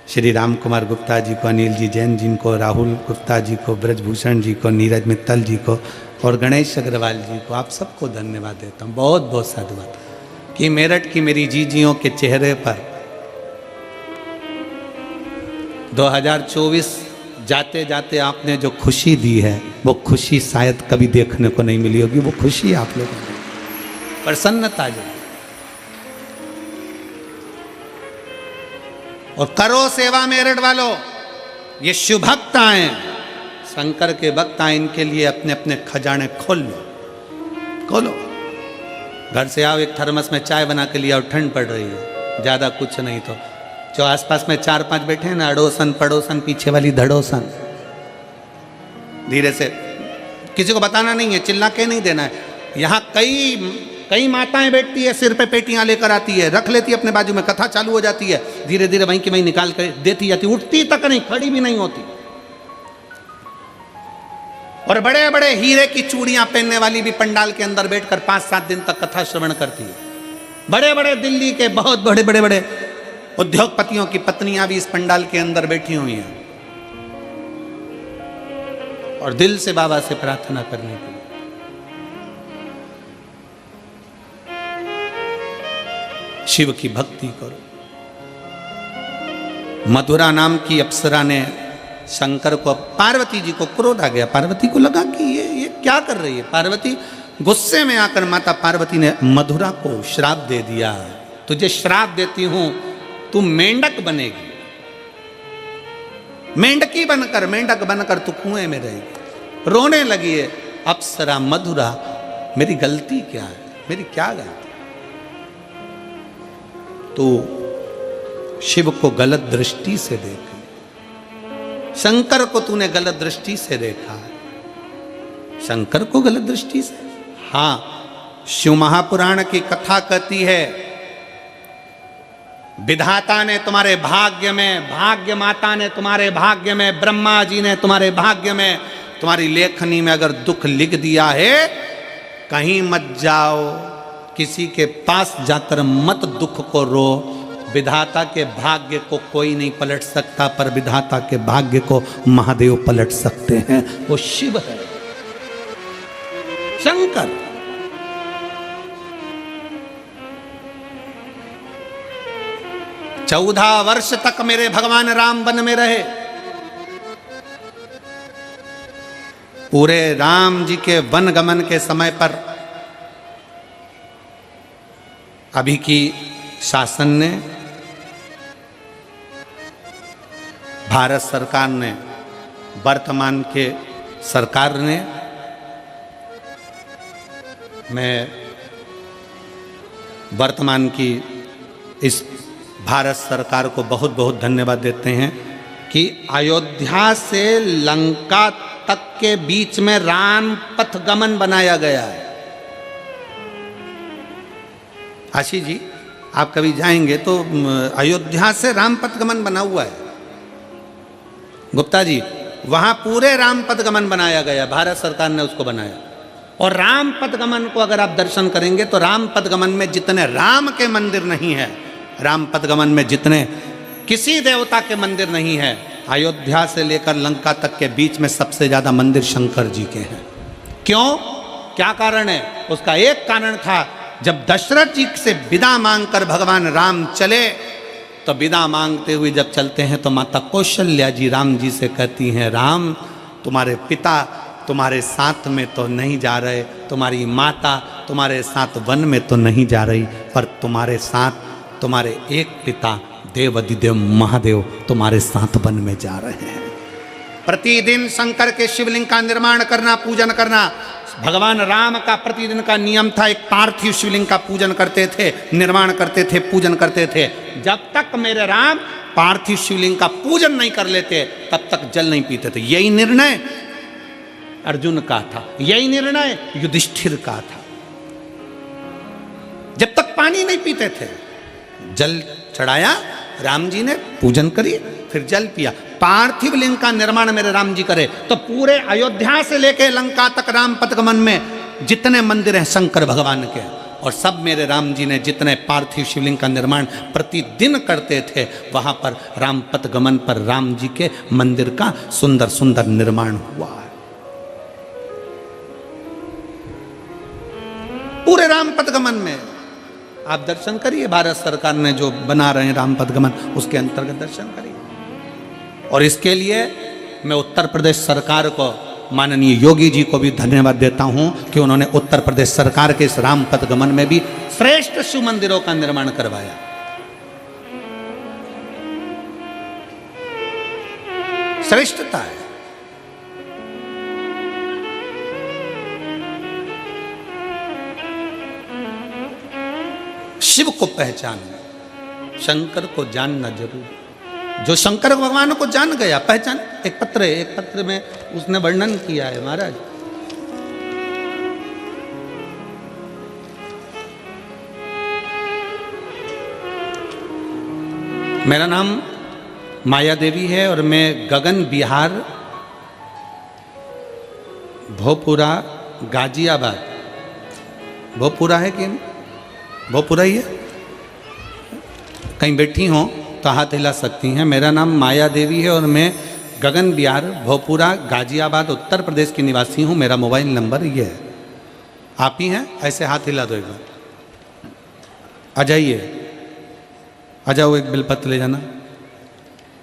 श्री राम कुमार गुप्ता जी को, अनिल जी जैन जी को, राहुल गुप्ता जी को, ब्रजभूषण जी को, नीरज मित्तल जी को और गणेश अग्रवाल जी को, आप सबको धन्यवाद देता हूँ। बहुत बहुत साधुवाद कि मेरठ की मेरी जीजियों के चेहरे पर 2024 जाते जाते आपने जो खुशी दी है वो खुशी शायद कभी देखने को नहीं मिली होगी। वो खुशी आप लोगों को, प्रसन्नता जो, और करो सेवा मेरठ वालों। ये शिव भक्त आए, शंकर के भक्त आए, इनके लिए अपने अपने खजाने खोल लो, खोलो। घर से आओ, एक थर्मस में चाय बना के लिए आओ, ठंड पड़ रही है, ज़्यादा कुछ नहीं तो जो आसपास में 4-5 बैठे हैं ना, अड़ोसन पड़ोसन पीछे वाली धड़ोसन, धीरे से, किसी को बताना नहीं है, चिल्ला के नहीं देना है। यहाँ कई माताएं बैठती है, सिर पे पेटियां लेकर आती है, रख लेती है अपने बाजू में, कथा चालू हो जाती है, धीरे धीरे वहीं की वहीं निकाल कर देती जाती, उठती तक नहीं, खड़ी भी नहीं होती। और बड़े बड़े हीरे की चूड़ियां पहनने वाली भी पंडाल के अंदर बैठकर 5-7 दिन तक कथा श्रवण करती है। बड़े बड़े दिल्ली के बहुत बड़े उद्योगपतियों की पत्नियां भी इस पंडाल के अंदर बैठी हुई हैं, और दिल से बाबा से प्रार्थना करने के लिए। शिव की भक्ति करो। मधुरा नाम की अप्सरा ने शंकर को, पार्वती जी को क्रोध आ गया। पार्वती को लगा कि ये क्या कर रही है। पार्वती गुस्से में आकर माता पार्वती ने मधुरा को श्राप दे दिया, तुझे श्राप देती हूं, तू मेंढक बनेगी, मेंढकी बनकर, मेंढक बनकर तू कुएं में रहेगी। रोने लगी है अप्सरा मधुरा, मेरी गलती क्या है, मेरी क्या गलती। तो शिव को गलत दृष्टि से देख, शंकर को तूने गलत दृष्टि से देखा है, शंकर को गलत दृष्टि से। हाँ, शिव महापुराण की कथा कहती है, विधाता ने तुम्हारे भाग्य में, भाग्य माता ने तुम्हारे भाग्य में, ब्रह्मा जी ने तुम्हारे भाग्य में, तुम्हारी लेखनी में अगर दुख लिख दिया है, कहीं मत जाओ, किसी के पास जाकर मत दुख को रो। विधाता के भाग्य को कोई नहीं पलट सकता, पर विधाता के भाग्य को महादेव पलट सकते हैं, वो शिव है, शंकर। चौदह वर्ष तक मेरे भगवान राम वन में रहे। पूरे राम जी के वन गमन के समय पर अभी की शासन ने, भारत सरकार ने, वर्तमान के सरकार ने, मैं वर्तमान की इस भारत सरकार को बहुत बहुत धन्यवाद देते हैं कि अयोध्या से लंका तक के बीच में राम पथ गमन बनाया गया है। आशीष जी, आप कभी जाएंगे तो अयोध्या से राम पथ गमन बना हुआ है। गुप्ता जी, वहां पूरे राम पथ गमन बनाया गया, भारत सरकार ने उसको बनाया। और राम पथ गमन को अगर आप दर्शन करेंगे तो राम पथ गमन में जितने राम के मंदिर नहीं है, राम पथ गमन में जितने किसी देवता के मंदिर नहीं है, अयोध्या से लेकर लंका तक के बीच में सबसे ज्यादा मंदिर शंकर जी के हैं। क्यों, क्या कारण है? उसका एक कारण था, जब दशरथ जी से विदा मांगकर भगवान राम चले, तो विदा मांगते हुए जब चलते हैं तो माता कौशल्या जी राम जी से कहती हैं, राम तुम्हारे पिता तुम्हारे साथ में तो नहीं जा रहे, तुम्हारी माता तुम्हारे साथ वन में तो नहीं जा रही, पर तुम्हारे साथ तुम्हारे एक पिता देवाधिदेव महादेव तुम्हारे साथ वन में जा रहे हैं। प्रतिदिन शंकर के शिवलिंग का निर्माण करना, पूजन करना भगवान राम का प्रतिदिन का नियम था। एक पार्थिव शिवलिंग का पूजन करते थे, निर्माण करते थे, पूजन करते थे। जब तक मेरे राम पार्थिव शिवलिंग का पूजन नहीं कर लेते तब तक जल नहीं पीते थे। यही निर्णय अर्जुन का था, यही निर्णय युधिष्ठिर का था। जब तक पानी नहीं पीते थे, जल चढ़ाया, राम जी ने पूजन करी, फिर जल पिया। पार्थिव लिंग का निर्माण मेरे राम जी करे तो पूरे अयोध्या से लेके लंका तक राम पथगमन में जितने मंदिर हैं शंकर भगवान के, और सब मेरे राम जी ने जितने पार्थिव शिवलिंग का निर्माण प्रतिदिन करते थे, वहां पर राम पथगमन पर राम जी के मंदिर का सुंदर सुंदर निर्माण हुआ है। पूरे राम पथगमन में आप दर्शन करिए, भारत सरकार ने जो बना रहे हैं राम पथगमन, उसके अंतर्गत दर्शन करिए। और इसके लिए मैं उत्तर प्रदेश सरकार को माननीय योगी जी को भी धन्यवाद देता हूं कि उन्होंने उत्तर प्रदेश सरकार के इस राम पथ गमन में भी श्रेष्ठ शिव मंदिरों का निर्माण करवाया। श्रेष्ठता है। शिव को पहचानना, शंकर को जानना जरूरी। जो शंकर भगवान को जान गया, पहचान। एक पत्र में उसने वर्णन किया है महाराज। मेरा नाम माया देवी है और मैं गगन बिहार भोपुरा गाजियाबाद, भोपुरा है कि भोपुरा ही है, कहीं बैठी हों तो हाथ हिला सकती हैं। मेरा नाम माया देवी है और मैं गगन बिहार भोपुरा गाजियाबाद उत्तर प्रदेश की निवासी हूँ। मेरा मोबाइल नंबर ये है। आप ही हैं? ऐसे हाथ हिला दो एक बार। आ जाइए, आ जाओ, एक बिलपत्र ले जाना।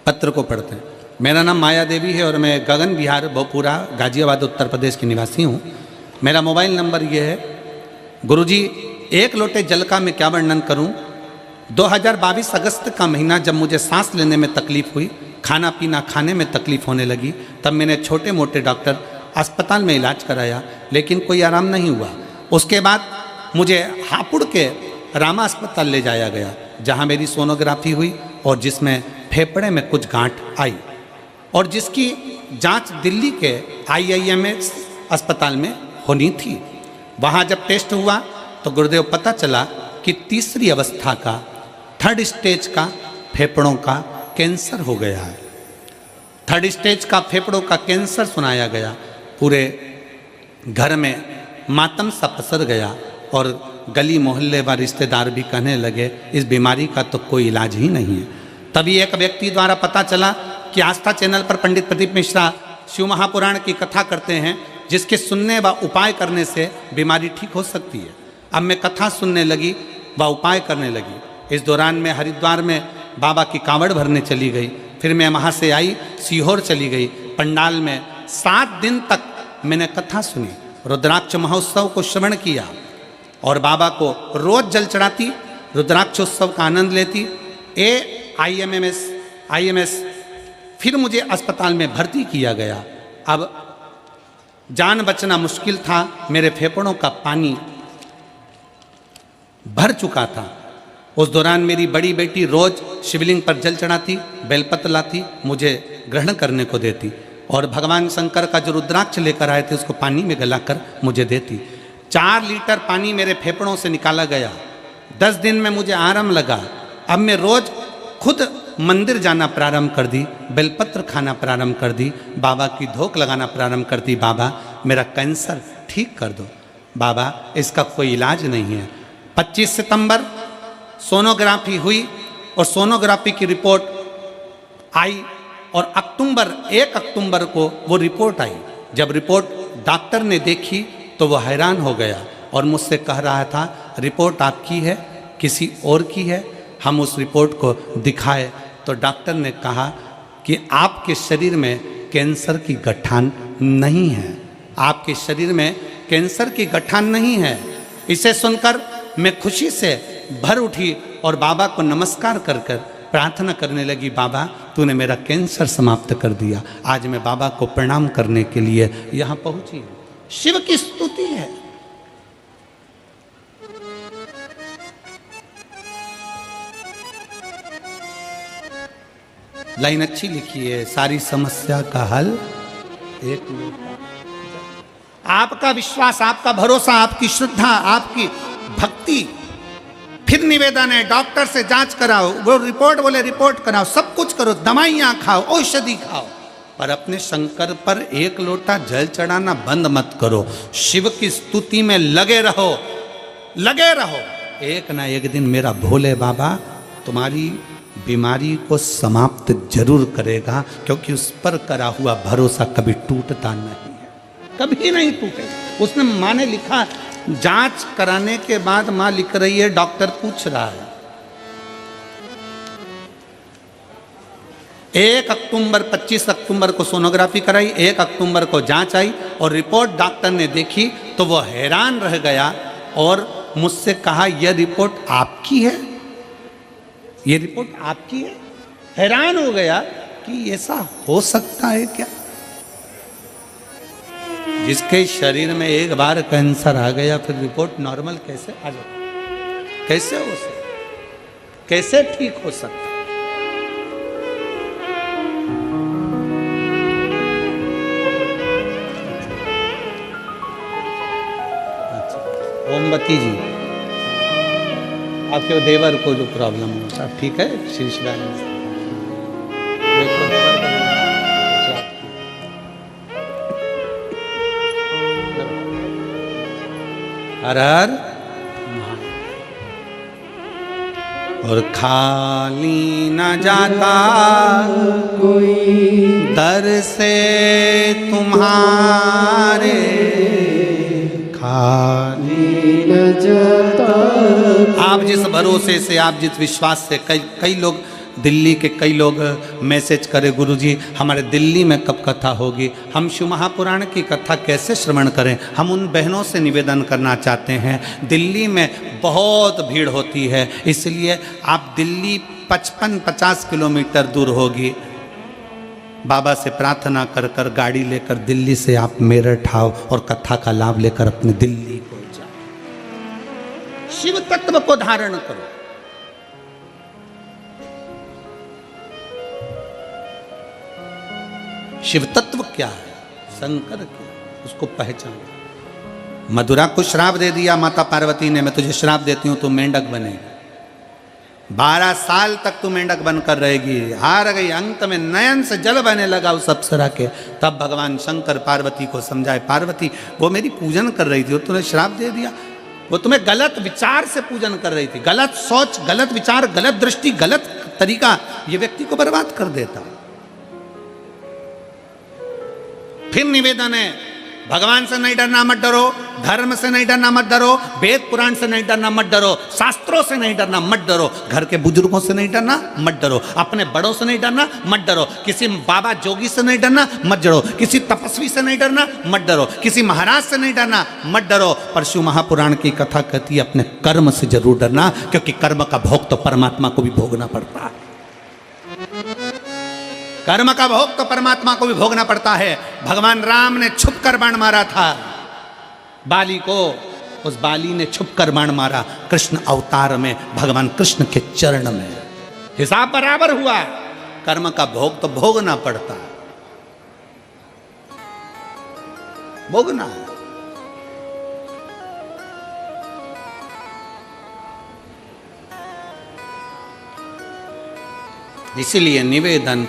पत्र को पढ़ते हैं। मेरा नाम माया देवी है और मैं गगन बिहार भोपुरा गाजियाबाद उत्तर प्रदेश की निवासी हूँ। मेरा मोबाइल नंबर ये है। गुरुजी, एक लोटे जल का मैं क्या वर्णन करूं। 2022 अगस्त का महीना जब मुझे सांस लेने में तकलीफ हुई, खाना पीना खाने में तकलीफ होने लगी, तब मैंने छोटे मोटे डॉक्टर अस्पताल में इलाज कराया, लेकिन कोई आराम नहीं हुआ। उसके बाद मुझे हापुड़ के रामा अस्पताल ले जाया गया, जहां मेरी सोनोग्राफी हुई और जिसमें फेफड़े में कुछ गांठ आई और जिसकी जांच दिल्ली के IIMS अस्पताल में होनी थी। वहां जब टेस्ट हुआ तो गुरुदेव पता चला कि तीसरी अवस्था का, थर्ड स्टेज का फेफड़ों का कैंसर हो गया है। थर्ड स्टेज का फेफड़ों का कैंसर सुनाया गया। पूरे घर में मातम सा पसर गया और गली मोहल्ले व रिश्तेदार भी कहने लगे इस बीमारी का तो कोई इलाज ही नहीं है। तभी एक व्यक्ति द्वारा पता चला कि आस्था चैनल पर पंडित प्रदीप मिश्रा शिव महापुराण की कथा करते हैं, जिसके सुनने व उपाय करने से बीमारी ठीक हो सकती है। अब मैं कथा सुनने लगी व उपाय करने लगी। इस दौरान मैं हरिद्वार में बाबा की कांवड़ भरने चली गई। फिर मैं वहाँ से आई, सीहोर चली गई। पंडाल में 7 दिन तक मैंने कथा सुनी, रुद्राक्ष महोत्सव को श्रवण किया और बाबा को रोज जल चढ़ाती, रुद्राक्षोत्सव का आनंद लेती। IMS फिर मुझे अस्पताल में भर्ती किया गया। अब जान बचना मुश्किल था। मेरे फेफड़ों का पानी भर चुका था। उस दौरान मेरी बड़ी बेटी रोज शिवलिंग पर जल चढ़ाती, बेलपत्र लाती, मुझे ग्रहण करने को देती और भगवान शंकर का जो रुद्राक्ष लेकर आए थे उसको पानी में गलाकर मुझे देती। 4 लीटर पानी मेरे फेफड़ों से निकाला गया। 10 दिन में मुझे आराम लगा। अब मैं रोज खुद मंदिर जाना प्रारंभ कर दी, बेलपत्र खाना प्रारंभ कर दी, बाबा की धोक लगाना प्रारंभ कर दी। बाबा, मेरा कैंसर ठीक कर दो। बाबा, इसका कोई इलाज नहीं है। 25 सितंबर सोनोग्राफी हुई और सोनोग्राफी की रिपोर्ट आई और 1 अक्टूबर को वो रिपोर्ट आई। जब रिपोर्ट डॉक्टर ने देखी तो वो हैरान हो गया और मुझसे कह रहा था रिपोर्ट आपकी है, किसी और की है? हम उस रिपोर्ट को दिखाए तो डॉक्टर ने कहा कि आपके शरीर में कैंसर की गठान नहीं है। आपके शरीर में कैंसर की गठान नहीं है। इसे सुनकर मैं खुशी से भर उठी और बाबा को नमस्कार कर कर प्रार्थना करने लगी, बाबा तूने मेरा कैंसर समाप्त कर दिया। आज मैं बाबा को प्रणाम करने के लिए यहाँ पहुँची हूँ। शिव की स्तुति है। लाइन अच्छी लिखी है, सारी समस्या का हल एक मिनट। आपका विश्वास, आपका भरोसा, आपकी श्रद्धा, आपकी भक्ति। फिर निवेदन है, डॉक्टर से जांच कराओ, वो रिपोर्ट बोले रिपोर्ट कराओ, सब कुछ करो, दवाइयाँ खाओ, औषधि खाओ, पर अपने शंकर पर 1 लोटा जल चढ़ाना बंद मत करो। शिव की स्तुति में लगे रहो, लगे रहो। एक ना एक दिन मेरा भोले बाबा तुम्हारी बीमारी को समाप्त जरूर करेगा, क्योंकि उस पर करा हुआ भरोसा कभी टूटता नहीं है, कभी नहीं टूटेगा। उसने माँ ने लिखा, जांच कराने के बाद माँ लिख रही है, डॉक्टर पूछ रहा है 1 अक्टूबर 25 अक्टूबर को सोनोग्राफी कराई, 1 अक्टूबर को जांच आई और रिपोर्ट डॉक्टर ने देखी तो वो हैरान रह गया और मुझसे कहा यह रिपोर्ट आपकी है, ये रिपोर्ट आपकी है। हैरान हो गया कि ऐसा हो सकता है क्या? जिसके शरीर में एक बार कैंसर आ गया फिर रिपोर्ट नॉर्मल कैसे आ जाए? कैसे हो सकता, कैसे ठीक हो सकता? ओमवती जी, आपके देवर को जो प्रॉब्लम हो सब ठीक है? शीर्ष देखो देवर को हर हर और खाली न जाता कोई दर से तुम्हारे, खाली न जाता। आप जिस भरोसे से, आप जिस विश्वास से, कई लोग दिल्ली के कई लोग मैसेज करे गुरुजी हमारे दिल्ली में कब कथा होगी, हम शिव महापुराण की कथा कैसे श्रवण करें। हम उन बहनों से निवेदन करना चाहते हैं, दिल्ली में बहुत भीड़ होती है, इसलिए आप दिल्ली 55-50 किलोमीटर दूर होगी, बाबा से प्रार्थना कर कर गाड़ी लेकर दिल्ली से आप मेरठ आओ और कथा का लाभ लेकर अपने दिल्ली को जाओ। शिव तत्व को धारण करो। शिव तत्व क्या है, शंकर क्या, उसको पहचान। मधुरा को श्राप दे दिया माता पार्वती ने, मैं तुझे श्राप देती हूं तू मेंढक बनेगी, 12 साल तक तू मेंढक बनकर रहेगी। हार गई, अंत में नयन से जल बहने लगा उस अप्सरा के। तब भगवान शंकर पार्वती को समझाए, पार्वती वो मेरी पूजन कर रही थी और तूने श्राप दे दिया, वो तुम्हें गलत विचार से पूजन कर रही थी। गलत सोच, गलत विचार, गलत दृष्टि, गलत तरीका ये व्यक्ति को बर्बाद कर देता। फिर निवेदन है, भगवान से नहीं डरना मत डरो, धर्म से नहीं डरना मत डरो, वेद पुराण से नहीं डरना मत डरो, शास्त्रों से नहीं डरना मत डरो, घर के बुजुर्गों से नहीं डरना मत डरो, अपने बड़ों से नहीं डरना मत डरो, किसी बाबा जोगी से नहीं डरना मत डरो, किसी तपस्वी से नहीं डरना मत डरो, किसी महाराज से नहीं डरना मत डरो। पर शिव महापुराण की कथा कहती है अपने कर्म से जरूर डरना, क्योंकि कर्म का भोग तो परमात्मा को भी भोगना पड़ता है। कर्म का भोग तो परमात्मा को भी भोगना पड़ता है। भगवान राम ने छुप कर बाण मारा था बाली को, उस बाली ने छुप कर बाण मारा कृष्ण अवतार में, भगवान कृष्ण के चरण में, हिसाब बराबर हुआ। कर्म का भोग तो भोगना पड़ता है, भोगना है। इसलिए निवेदन,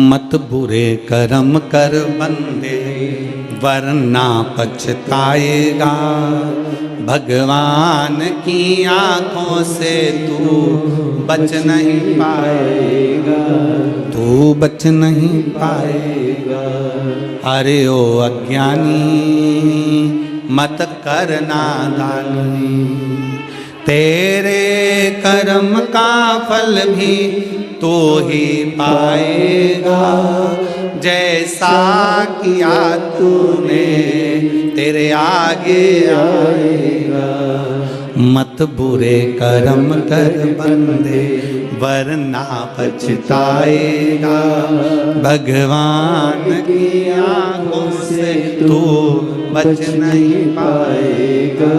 मत बुरे कर्म कर बंदे वरना पछताएगा, भगवान की आंखों से तू बच नहीं पाएगा, तू बच नहीं पाएगा। अरे ओ अज्ञानी मत कर नादानी, तेरे कर्म का फल भी तो ही पाएगा, जैसा किया तूने तेरे आगे आएगा। मत बुरे कर्म कर बंदे वरना पछताएगा, भगवान की आंखों से तू बच नहीं पाएगा,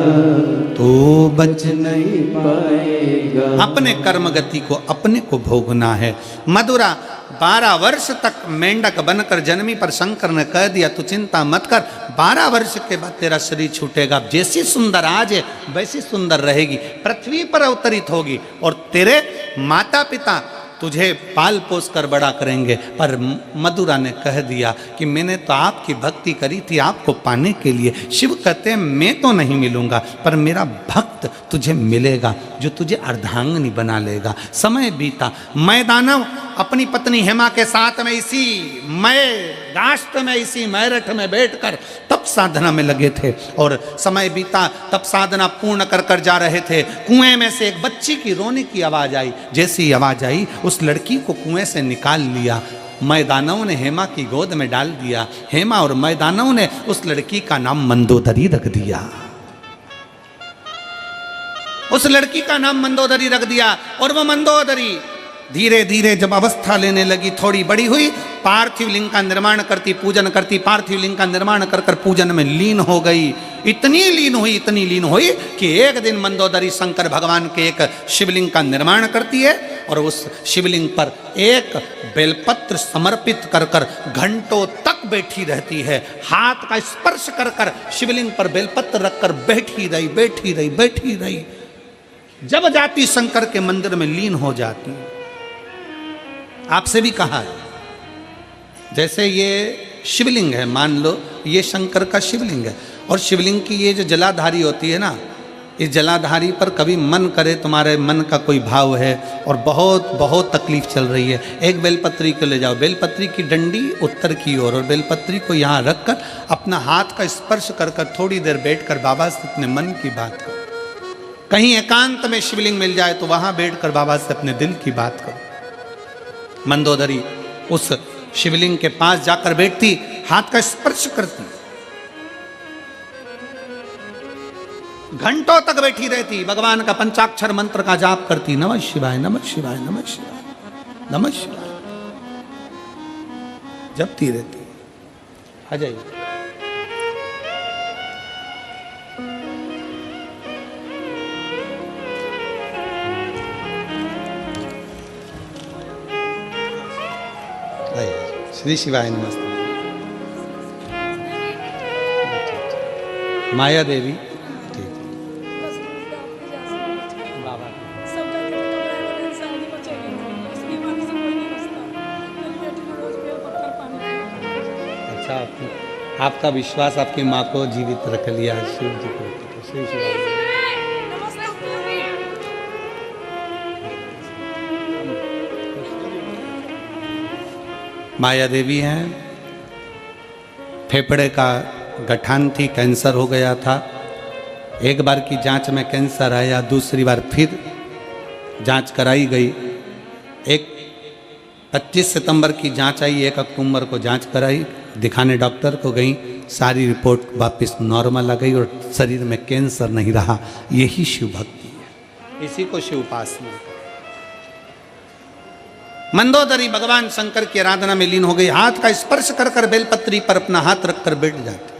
तू बच नहीं पाएगा। अपने कर्म गति को अपने को भोगना है। मधुरा 12 वर्ष तक मेंढक बनकर जन्मी, पर शंकर ने कह दिया तू चिंता मत कर, 12 वर्ष के बाद तेरा शरीर छूटेगा, जैसी सुंदर आज है वैसी सुंदर रहेगी, पृथ्वी पर अवतरित होगी और तेरे माता पिता तुझे पाल पोस कर बड़ा करेंगे। पर मधुरा ने कह दिया कि मैंने तो आपकी भक्ति करी थी आपको पाने के लिए। शिव कहते हैं मैं तो नहीं मिलूंगा, पर मेरा भक्त तुझे मिलेगा जो तुझे अर्धांगिनी बना लेगा। समय बीता, मैं दानव अपनी पत्नी हेमा के साथ में इसी मय राष्ट्र में, इसी मैरठ में बैठकर तप साधना में लगे थे। और समय बीता, तप साधना पूर्ण कर कर जा रहे थे। कुएं में से एक बच्ची की रोने की आवाज आई। जैसी आवाज आई, उस लड़की को कुएं से निकाल लिया। मैदानव ने हेमा की गोद में डाल दिया। हेमा और मैदानव ने उस लड़की का नाम मंदोदरी रख दिया। उस लड़की का नाम मंदोदरी रख दिया। और वो मंदोदरी धीरे धीरे जब अवस्था लेने लगी, थोड़ी बड़ी हुई, पार्थिव लिंग का निर्माण करती, पूजन करती, पार्थिव लिंग का निर्माण कर कर पूजन में लीन हो गई। इतनी लीन हुई कि एक दिन मंदोदरी शंकर भगवान के एक शिवलिंग का निर्माण करती है और उस शिवलिंग पर एक बेलपत्र समर्पित कर कर घंटों तक बैठी रहती है। हाथ का स्पर्श कर कर शिवलिंग पर बेलपत्र रखकर बैठी रही। जब जाती शंकर के मंदिर में लीन हो जाती। आपसे भी कहा है, जैसे ये शिवलिंग है, मान लो ये शंकर का शिवलिंग है, और शिवलिंग की ये जो जलाधारी होती है ना, इस जलाधारी पर कभी मन करे, तुम्हारे मन का कोई भाव है और बहुत बहुत तकलीफ चल रही है, एक बेलपत्री को ले जाओ। बेलपत्री की डंडी उत्तर की ओर और बेलपत्री को यहाँ रखकर अपना हाथ का स्पर्श कर कर थोड़ी देर बैठकर बाबा से अपने मन की बात करो। कहीं एकांत में शिवलिंग मिल जाए तो वहां बैठकर बाबा से अपने दिल की बात करो। मंदोदरी उस शिवलिंग के पास जाकर बैठती, हाथ का स्पर्श करती, घंटों तक बैठी रहती, भगवान का पंचाक्षर मंत्र का जाप करती। नमः शिवाय, नमः शिवाय, नमः शिवाय, नमः शिवाय जपती रहती। आ जाइए। श्री शिवाय नमस्ते। माया देवी, ठीक बाबा। अच्छा, आपका विश्वास आपकी माँ को जीवित रख लिया है, शिव जी को। श्री शिवाय। माया देवी हैं, फेफड़े का गठान थी, कैंसर हो गया था। एक बार की जांच में कैंसर आया, दूसरी बार फिर जांच कराई गई। 25 सितंबर की जांच आई, 1 अक्टूबर को जांच कराई, दिखाने डॉक्टर को गई, सारी रिपोर्ट वापस नॉर्मल आ गई और शरीर में कैंसर नहीं रहा। यही शिव भक्ति है, इसी को शिव उपासना। मंदोदरी भगवान शंकर की आराधना में लीन हो गई। हाथ का स्पर्श कर कर बेलपत्री पर अपना हाथ रखकर बैठ जाती।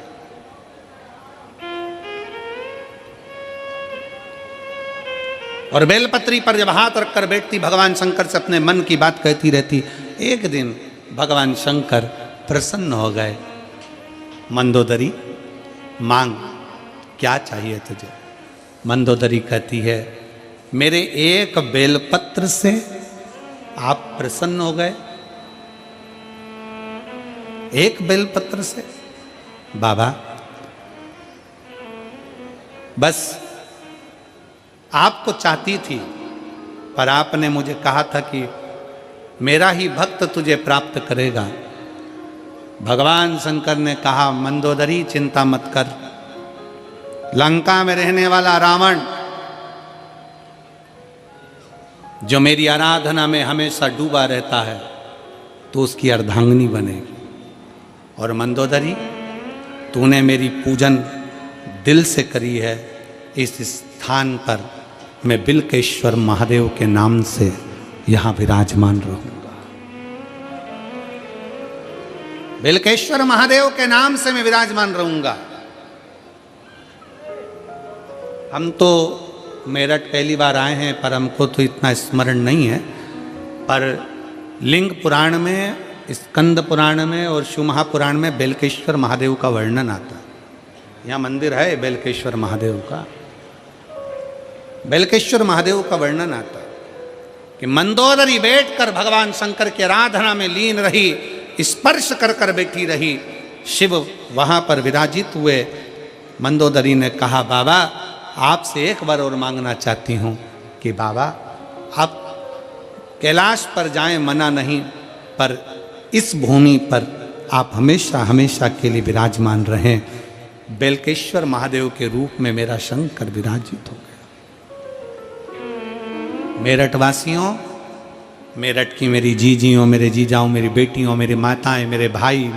और बेलपत्री पर जब हाथ रखकर बैठती, भगवान शंकर से अपने मन की बात कहती रहती। एक दिन भगवान शंकर प्रसन्न हो गए। मंदोदरी मांग, क्या चाहिए तुझे? मंदोदरी कहती है, मेरे एक बेलपत्र से आप प्रसन्न हो गए? एक बेलपत्र से? बाबा, बस आपको चाहती थी, पर आपने मुझे कहा था कि मेरा ही भक्त तुझे प्राप्त करेगा। भगवान शंकर ने कहा, मंदोदरी चिंता मत कर, लंका में रहने वाला रावण जो मेरी आराधना में हमेशा डूबा रहता है, तो उसकी अर्धांगिनी बनेगी। और मंदोदरी, तूने मेरी पूजन दिल से करी है, इस स्थान पर मैं बिल्केश्वर महादेव के नाम से यहाँ विराजमान रहूँगा। बिल्केश्वर महादेव के नाम से मैं विराजमान रहूँगा। हम तो मेरठ पहली बार आए हैं, पर हमको तो इतना स्मरण नहीं है, पर लिंग पुराण में, स्कंद पुराण में और शिव महापुराण में बेलकेश्वर महादेव का वर्णन आता है। यहाँ मंदिर है बेलकेश्वर महादेव का। बेलकेश्वर महादेव का वर्णन आता है कि मंदोदरी बैठकर भगवान शंकर की आराधना में लीन रही, स्पर्श कर कर बैठी रही। शिव वहाँ पर विराजित हुए। मंदोदरी ने कहा, बाबा आपसे एक बार और मांगना चाहती हूँ कि बाबा आप कैलाश पर जाएं मना नहीं, पर इस भूमि पर आप हमेशा हमेशा के लिए विराजमान रहें। बेलकेश्वर महादेव के रूप में मेरा शंकर विराजित हो गया। मेरठ वासियों, मेरठ की मेरी जीजियों, मेरे जीजाओं, मेरी बेटियों, मेरी माताएं, मेरे भाई,